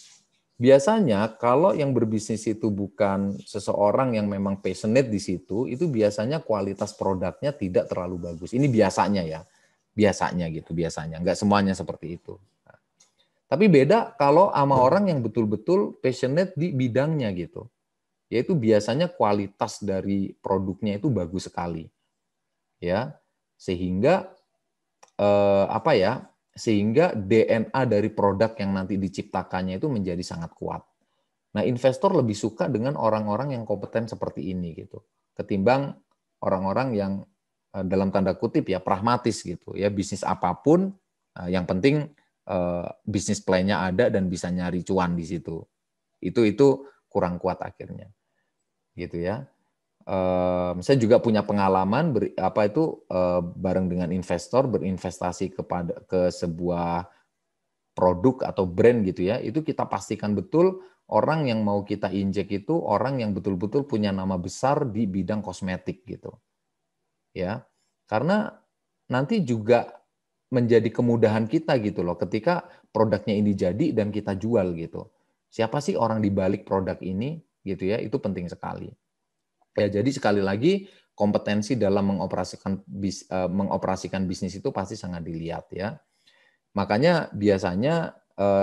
S2: biasanya kalau yang berbisnis itu bukan seseorang yang memang passionate di situ, itu biasanya kualitas produknya tidak terlalu bagus. Ini biasanya ya, biasanya gitu, biasanya. Nggak semuanya seperti itu. Tapi beda kalau sama orang yang betul-betul passionate di bidangnya gitu. Yaitu biasanya kualitas dari produknya itu bagus sekali. Ya. Sehingga apa ya? Sehingga DNA dari produk yang nanti diciptakannya itu menjadi sangat kuat. Nah, investor lebih suka dengan orang-orang yang kompeten seperti ini gitu. Ketimbang orang-orang yang dalam tanda kutip ya pragmatis gitu ya, bisnis apapun yang penting bisnis plan-nya ada dan bisa nyari cuan di situ. Itu kurang kuat akhirnya. Gitu ya. Saya juga punya pengalaman bareng dengan investor berinvestasi ke sebuah produk atau brand gitu ya. Itu kita pastikan betul orang yang mau kita injek itu orang yang betul-betul punya nama besar di bidang kosmetik gitu. Ya. Karena nanti juga menjadi kemudahan kita gitu loh ketika produknya ini jadi dan kita jual gitu. Siapa sih orang di balik produk ini gitu ya, itu penting sekali. Ya, jadi sekali lagi kompetensi dalam mengoperasikan bisnis itu pasti sangat dilihat ya. Makanya biasanya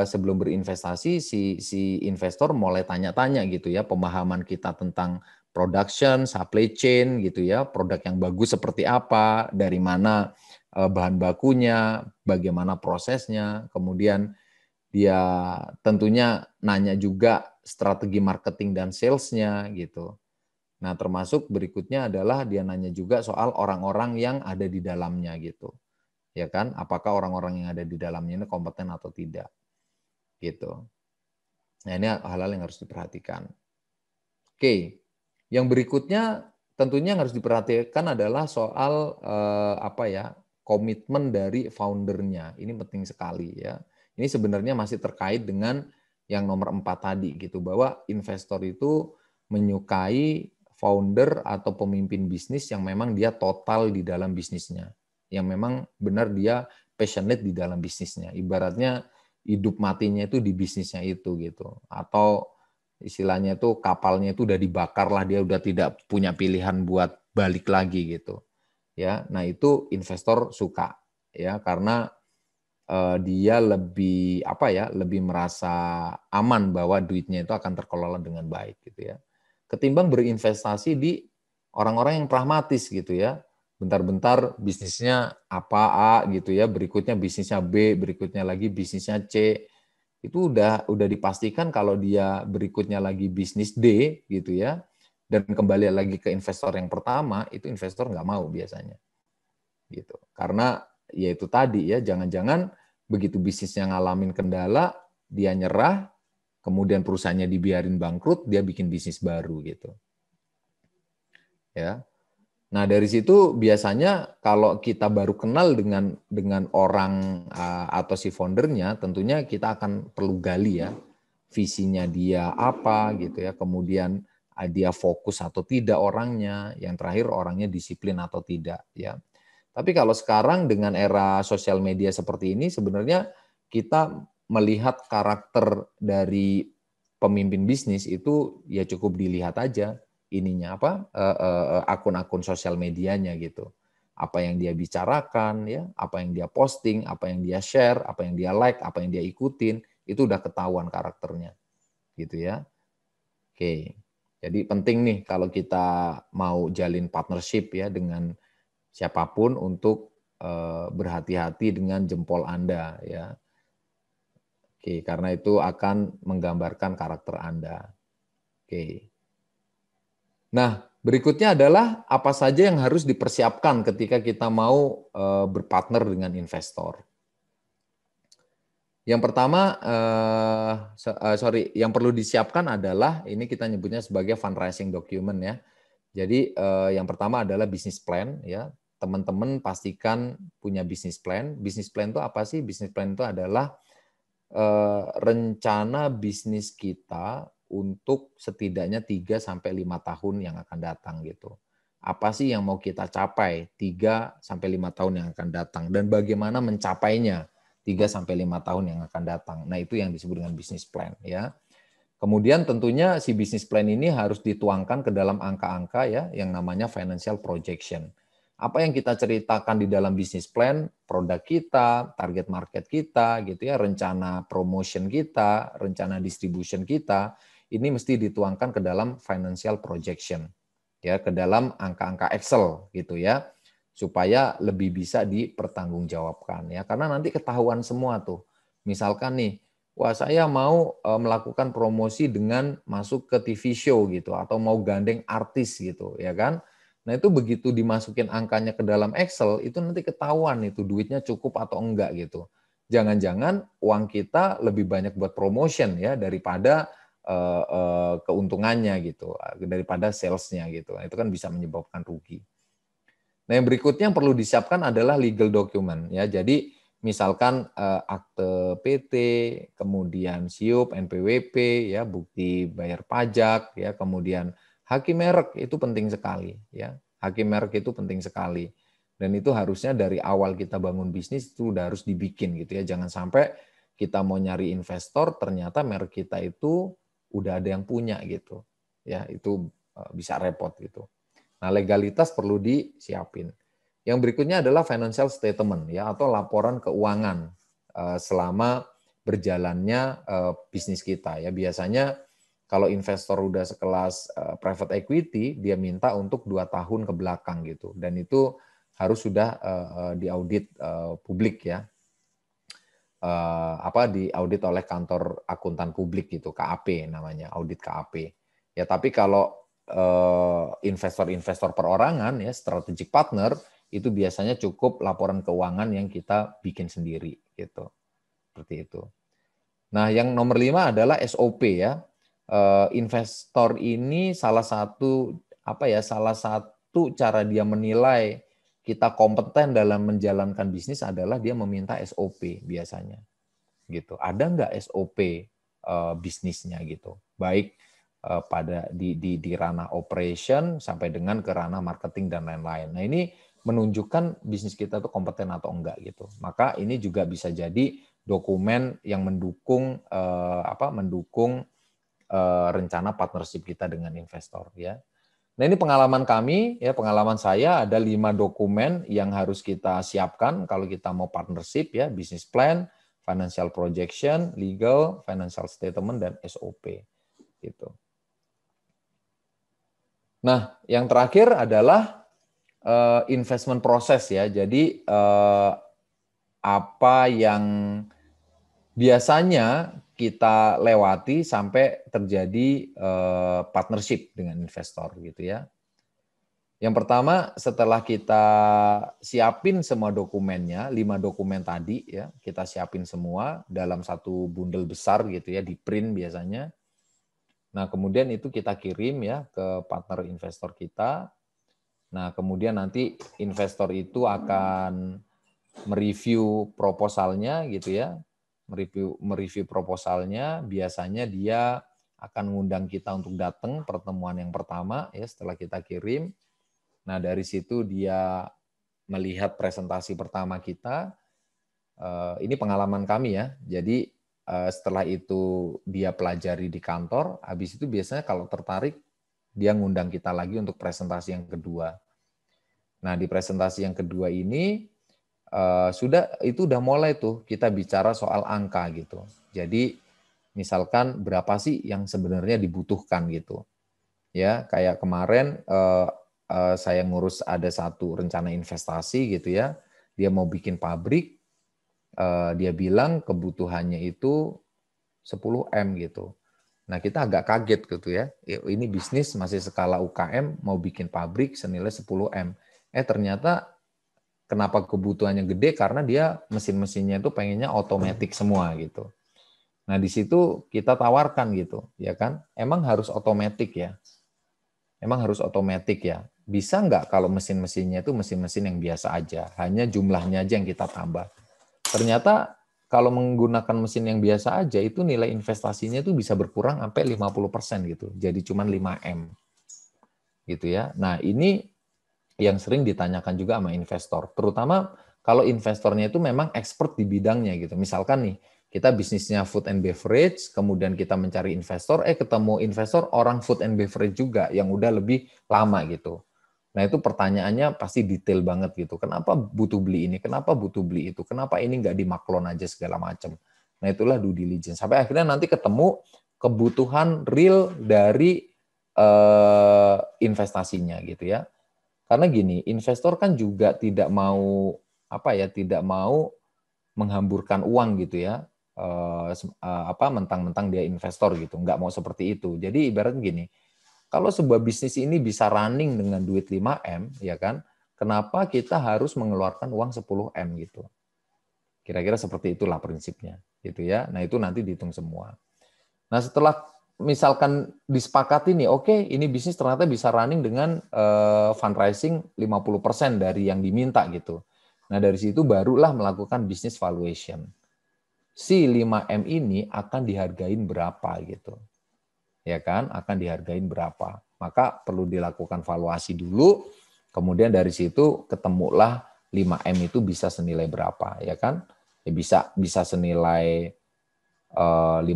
S2: sebelum berinvestasi si investor mulai tanya-tanya gitu ya, pemahaman kita tentang production, supply chain gitu ya, produk yang bagus seperti apa, dari mana bahan bakunya, bagaimana prosesnya, kemudian dia tentunya nanya juga strategi marketing dan sales-nya gitu. Nah, termasuk berikutnya adalah dia nanya juga soal orang-orang yang ada di dalamnya gitu. Ya kan? Apakah orang-orang yang ada di dalamnya ini kompeten atau tidak? Gitu. Nah, ini hal-hal yang harus diperhatikan. Oke. Yang berikutnya tentunya yang harus diperhatikan adalah soal komitmen dari foundernya. Ini penting sekali ya. Ini sebenarnya masih terkait dengan yang nomor 4 tadi gitu, bahwa investor itu menyukai founder atau pemimpin bisnis yang memang dia total di dalam bisnisnya, yang memang benar dia passionate di dalam bisnisnya. Ibaratnya hidup matinya itu di bisnisnya itu gitu. Atau istilahnya itu kapalnya itu udah dibakar lah, dia udah tidak punya pilihan buat balik lagi gitu. Ya, nah itu investor suka ya karena dia lebih merasa aman bahwa duitnya itu akan terkelola dengan baik gitu ya. Ketimbang berinvestasi di orang-orang yang pragmatis gitu ya. Bentar-bentar bisnisnya A gitu ya, berikutnya bisnisnya B, berikutnya lagi bisnisnya C. Itu udah dipastikan kalau dia berikutnya lagi bisnis D gitu ya, dan kembali lagi ke investor yang pertama, itu investor nggak mau biasanya. Gitu. Karena ya itu tadi ya, jangan-jangan begitu bisnisnya ngalamin kendala, dia nyerah, kemudian perusahaannya dibiarin bangkrut, dia bikin bisnis baru gitu. Ya. Nah, dari situ biasanya kalau kita baru kenal dengan orang atau si foundernya, tentunya kita akan perlu gali ya visinya dia apa gitu ya, kemudian dia fokus atau tidak orangnya, yang terakhir orangnya disiplin atau tidak ya. Tapi kalau sekarang dengan era sosial media seperti ini sebenarnya kita melihat karakter dari pemimpin bisnis itu ya cukup dilihat aja ininya apa akun-akun sosial medianya gitu. Apa yang dia bicarakan ya, apa yang dia posting, apa yang dia share, apa yang dia like, apa yang dia ikutin, itu udah ketahuan karakternya. Gitu ya. Oke. Jadi penting nih kalau kita mau jalin partnership ya dengan siapapun untuk berhati-hati dengan jempol Anda ya. Oke, karena itu akan menggambarkan karakter Anda. Oke. Nah, berikutnya adalah apa saja yang harus dipersiapkan ketika kita mau berpartner dengan investor. Yang pertama, yang perlu disiapkan adalah ini kita nyebutnya sebagai fundraising document ya. Jadi yang pertama adalah business plan ya. Teman-teman pastikan punya business plan. Business plan itu apa sih? Business plan itu adalah rencana bisnis kita untuk setidaknya 3 sampai 5 tahun yang akan datang gitu. Apa sih yang mau kita capai 3 sampai 5 tahun yang akan datang dan bagaimana mencapainya 3 sampai 5 tahun yang akan datang. Nah, itu yang disebut dengan business plan ya. Kemudian tentunya si business plan ini harus dituangkan ke dalam angka-angka ya yang namanya financial projection. Apa yang kita ceritakan di dalam business plan, produk kita, target market kita gitu ya, rencana promotion kita, rencana distribution kita, ini mesti dituangkan ke dalam financial projection. Ya, ke dalam angka-angka Excel gitu ya. Supaya lebih bisa dipertanggungjawabkan ya. Karena nanti ketahuan semua tuh. Misalkan nih, wah saya mau melakukan promosi dengan masuk ke TV show gitu atau mau gandeng artis gitu ya kan. Nah itu begitu dimasukin angkanya ke dalam Excel itu nanti ketahuan itu duitnya cukup atau enggak gitu. Jangan-jangan uang kita lebih banyak buat promotion ya daripada keuntungannya gitu, daripada salesnya gitu. Itu kan bisa menyebabkan rugi. Nah, yang berikutnya yang perlu disiapkan adalah legal document ya. Jadi misalkan akte PT, kemudian SIUP, NPWP ya, bukti bayar pajak ya, kemudian haki merek itu penting sekali ya. Haki merek itu penting sekali. Dan itu harusnya dari awal kita bangun bisnis itu udah harus dibikin gitu ya. Jangan sampai kita mau nyari investor ternyata merek kita itu udah ada yang punya gitu. Ya, itu bisa repot gitu. Nah, legalitas perlu disiapin. Yang berikutnya adalah financial statement ya atau laporan keuangan selama berjalannya bisnis kita ya. Biasanya kalau investor udah sekelas private equity, dia minta untuk 2 tahun ke belakang gitu. Dan itu harus sudah diaudit publik ya. Diaudit oleh kantor akuntan publik gitu, KAP namanya, audit KAP. Ya, tapi kalau investor-investor perorangan ya strategic partner itu biasanya cukup laporan keuangan yang kita bikin sendiri gitu seperti itu. Nah yang nomor 5 adalah SOP ya. Investor ini salah satu cara dia menilai kita kompeten dalam menjalankan bisnis adalah dia meminta SOP biasanya gitu. Ada nggak SOP bisnisnya gitu, baik pada di ranah operation sampai dengan ke ranah marketing dan lain-lain. Nah ini menunjukkan bisnis kita tuh kompeten atau enggak gitu. Maka ini juga bisa jadi dokumen yang mendukung rencana partnership kita dengan investor ya. Nah ini pengalaman kami ya, pengalaman saya ada 5 dokumen yang harus kita siapkan kalau kita mau partnership ya, business plan, financial projection, legal, financial statement dan SOP gitu. Nah, yang terakhir adalah investment proses ya. Jadi apa yang biasanya kita lewati sampai terjadi partnership dengan investor gitu ya. Yang pertama, setelah kita siapin semua dokumennya, 5 dokumen tadi ya, kita siapin semua dalam satu bundel besar gitu ya, di print biasanya. Nah, kemudian itu kita kirim ya ke partner investor kita. Nah, kemudian nanti investor itu akan mereview proposalnya gitu ya. Mereview proposalnya, biasanya dia akan mengundang kita untuk datang pertemuan yang pertama ya setelah kita kirim. Nah, dari situ dia melihat presentasi pertama kita. Ini pengalaman kami ya. Jadi setelah itu dia pelajari di kantor, habis itu biasanya kalau tertarik dia ngundang kita lagi untuk presentasi yang kedua. Nah, di presentasi yang kedua ini udah mulai tuh kita bicara soal angka gitu. Jadi misalkan berapa sih yang sebenarnya dibutuhkan gitu. Ya, kayak kemarin saya ngurus ada satu rencana investasi gitu ya. Dia mau bikin pabrik, dia bilang kebutuhannya itu 10M gitu. Nah, kita agak kaget gitu ya. Ini bisnis masih skala UKM mau bikin pabrik senilai 10M. Ternyata kenapa kebutuhannya gede karena dia mesin-mesinnya itu pengennya otomatis semua gitu. Nah, di situ kita tawarkan gitu, ya kan? Emang harus otomatis ya? Emang harus otomatis ya? Bisa nggak kalau mesin-mesinnya itu mesin-mesin yang biasa aja, hanya jumlahnya aja yang kita tambah. Ternyata kalau menggunakan mesin yang biasa aja itu nilai investasinya itu bisa berkurang sampai 50% gitu. Jadi cuma 5M. Gitu ya. Nah, ini yang sering ditanyakan juga sama investor, terutama kalau investornya itu memang expert di bidangnya gitu. Misalkan nih, kita bisnisnya food and beverage, kemudian kita mencari investor, ketemu investor orang food and beverage juga yang udah lebih lama gitu. Nah, itu pertanyaannya pasti detail banget gitu. Kenapa butuh beli ini? Kenapa butuh beli itu? Kenapa ini nggak dimaklon aja segala macam? Nah, itulah due diligence. Sampai akhirnya nanti ketemu kebutuhan real dari investasinya gitu ya. Karena gini, investor kan juga tidak mau tidak mau menghamburkan uang gitu ya. Mentang-mentang dia investor gitu, nggak mau seperti itu. Jadi ibarat gini, kalau sebuah bisnis ini bisa running dengan duit 5M, ya kan? Kenapa kita harus mengeluarkan uang 10M gitu? Kira-kira seperti itulah prinsipnya, gitu ya. Nah, itu nanti dihitung semua. Nah, setelah misalkan disepakati nih, oke, ini bisnis ternyata bisa running dengan fundraising 50% dari yang diminta gitu. Nah, dari situ barulah melakukan business valuation. Si 5M ini akan dihargain berapa gitu. Ya kan? Akan dihargain berapa. Maka perlu dilakukan valuasi dulu, kemudian dari situ ketemulah 5M itu bisa senilai berapa, ya kan? Ya bisa senilai 50%,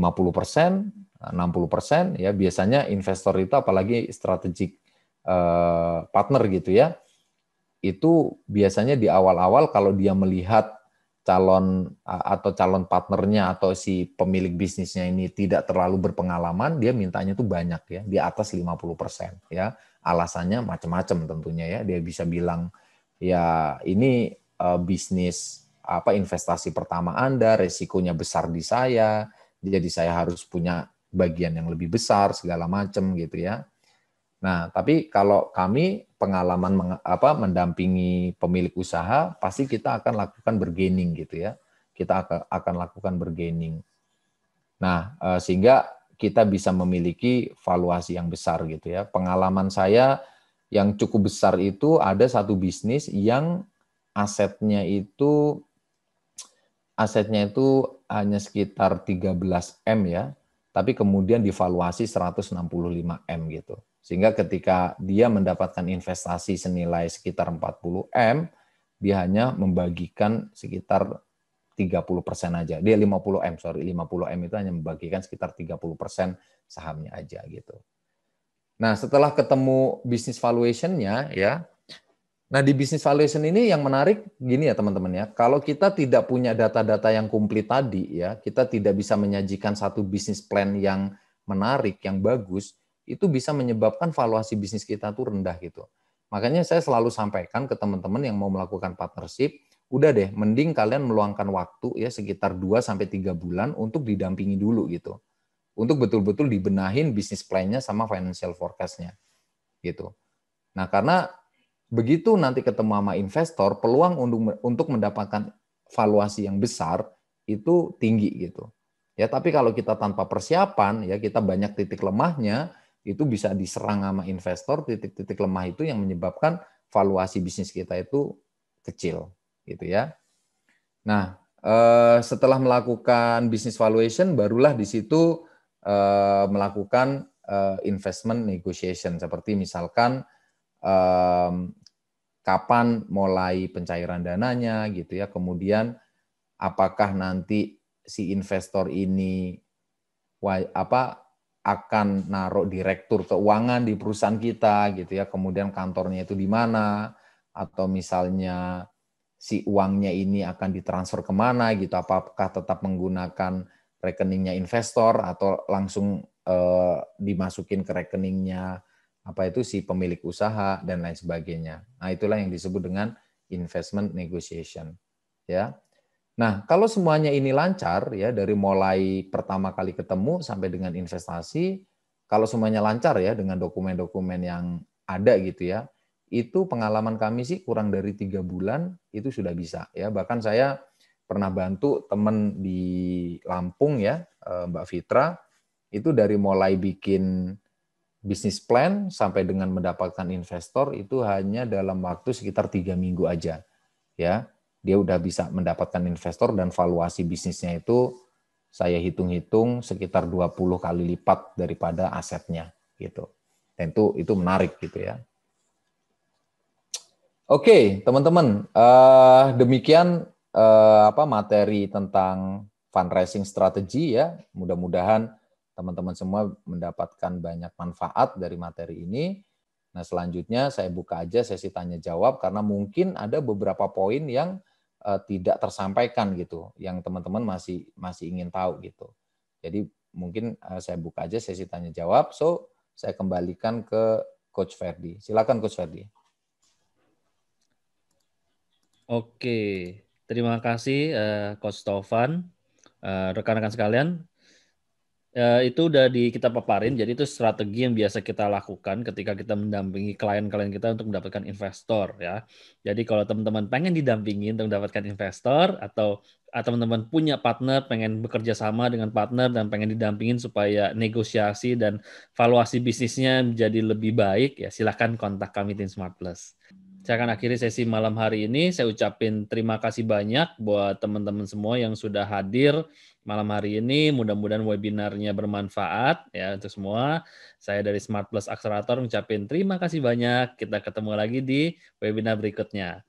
S2: 60%, ya biasanya investor itu apalagi strategic partner gitu ya, itu biasanya di awal-awal kalau dia melihat calon partnernya atau si pemilik bisnisnya ini tidak terlalu berpengalaman, dia mintanya tuh banyak ya, di atas 50% ya. Alasannya macam-macam tentunya ya. Dia bisa bilang ya ini bisnis investasi pertama Anda, resikonya besar di saya, jadi saya harus punya bagian yang lebih besar segala macam gitu ya. Nah, tapi kalau kami pengalaman mendampingi pemilik usaha, pasti kita akan lakukan bargaining gitu ya. Kita akan lakukan bargaining. Nah, sehingga kita bisa memiliki valuasi yang besar gitu ya. Pengalaman saya yang cukup besar itu ada satu bisnis yang asetnya itu hanya sekitar 13M ya, tapi kemudian divaluasi 165M gitu. Sehingga ketika dia mendapatkan investasi senilai sekitar 40M, dia hanya membagikan sekitar 30% aja. Dia 50M itu hanya membagikan sekitar 30% sahamnya aja gitu. Nah, setelah ketemu bisnis valuation-nya ya, nah, di business valuation ini yang menarik gini ya teman-teman ya, kalau kita tidak punya data-data yang komplit tadi ya, kita tidak bisa menyajikan satu bisnis plan yang menarik, yang bagus, itu bisa menyebabkan valuasi bisnis kita tuh rendah gitu. Makanya saya selalu sampaikan ke teman-teman yang mau melakukan partnership, udah deh, mending kalian meluangkan waktu ya sekitar 2-3 bulan untuk didampingi dulu gitu. Untuk betul-betul dibenahin bisnis plan-nya sama financial forecast-nya gitu. Nah, karena begitu nanti ketemu sama investor, peluang untuk mendapatkan valuasi yang besar itu tinggi gitu. Ya, tapi kalau kita tanpa persiapan, ya kita banyak titik lemahnya, itu bisa diserang sama investor, titik-titik lemah itu yang menyebabkan valuasi bisnis kita itu kecil, gitu ya. Nah, setelah melakukan business valuation, barulah di situ melakukan investment negotiation, seperti misalkan kapan mulai pencairan dananya, gitu ya. Kemudian apakah nanti si investor ini akan naruh direktur keuangan di perusahaan kita, gitu ya. Kemudian kantornya itu di mana, atau misalnya si uangnya ini akan ditransfer kemana gitu, apakah tetap menggunakan rekeningnya investor atau langsung dimasukin ke rekeningnya si pemilik usaha dan lain sebagainya. Nah, itulah yang disebut dengan investment negotiation, ya. Nah, kalau semuanya ini lancar ya, dari mulai pertama kali ketemu sampai dengan investasi, kalau semuanya lancar ya dengan dokumen-dokumen yang ada gitu ya, itu pengalaman kami sih kurang dari 3 bulan itu sudah bisa ya. Bahkan saya pernah bantu teman di Lampung ya, Mbak Fitra, itu dari mulai bikin bisnis plan sampai dengan mendapatkan investor itu hanya dalam waktu sekitar 3 minggu aja ya. Dia udah bisa mendapatkan investor dan valuasi bisnisnya itu saya hitung-hitung sekitar 20 kali lipat daripada asetnya gitu. Dan itu menarik gitu ya. Oke, teman-teman, demikian materi tentang fundraising strategi ya. Mudah-mudahan teman-teman semua mendapatkan banyak manfaat dari materi ini. Nah, selanjutnya saya buka aja sesi tanya jawab karena mungkin ada beberapa poin yang tidak tersampaikan gitu, yang teman-teman masih ingin tahu gitu. Jadi mungkin saya buka aja sesi tanya jawab. So, saya kembalikan ke Coach Ferdi. Silakan Coach Ferdi.
S1: Oke, terima kasih Coach Tovan. Rekan-rekan sekalian, itu udah kita paparin, jadi itu strategi yang biasa kita lakukan ketika kita mendampingi klien-klien kita untuk mendapatkan investor ya. Jadi kalau teman-teman pengen didampingi untuk mendapatkan investor atau teman-teman punya partner, pengen bekerja sama dengan partner dan pengen didampingin supaya negosiasi dan valuasi bisnisnya menjadi lebih baik, ya silahkan kontak kami tim Smart Plus. Saya akan akhiri sesi malam hari ini. Saya ucapin terima kasih banyak buat teman-teman semua yang sudah hadir malam hari ini. Mudah-mudahan webinarnya bermanfaat ya untuk semua. Saya dari Smart Plus Accelerator ucapin terima kasih banyak. Kita ketemu lagi di webinar berikutnya.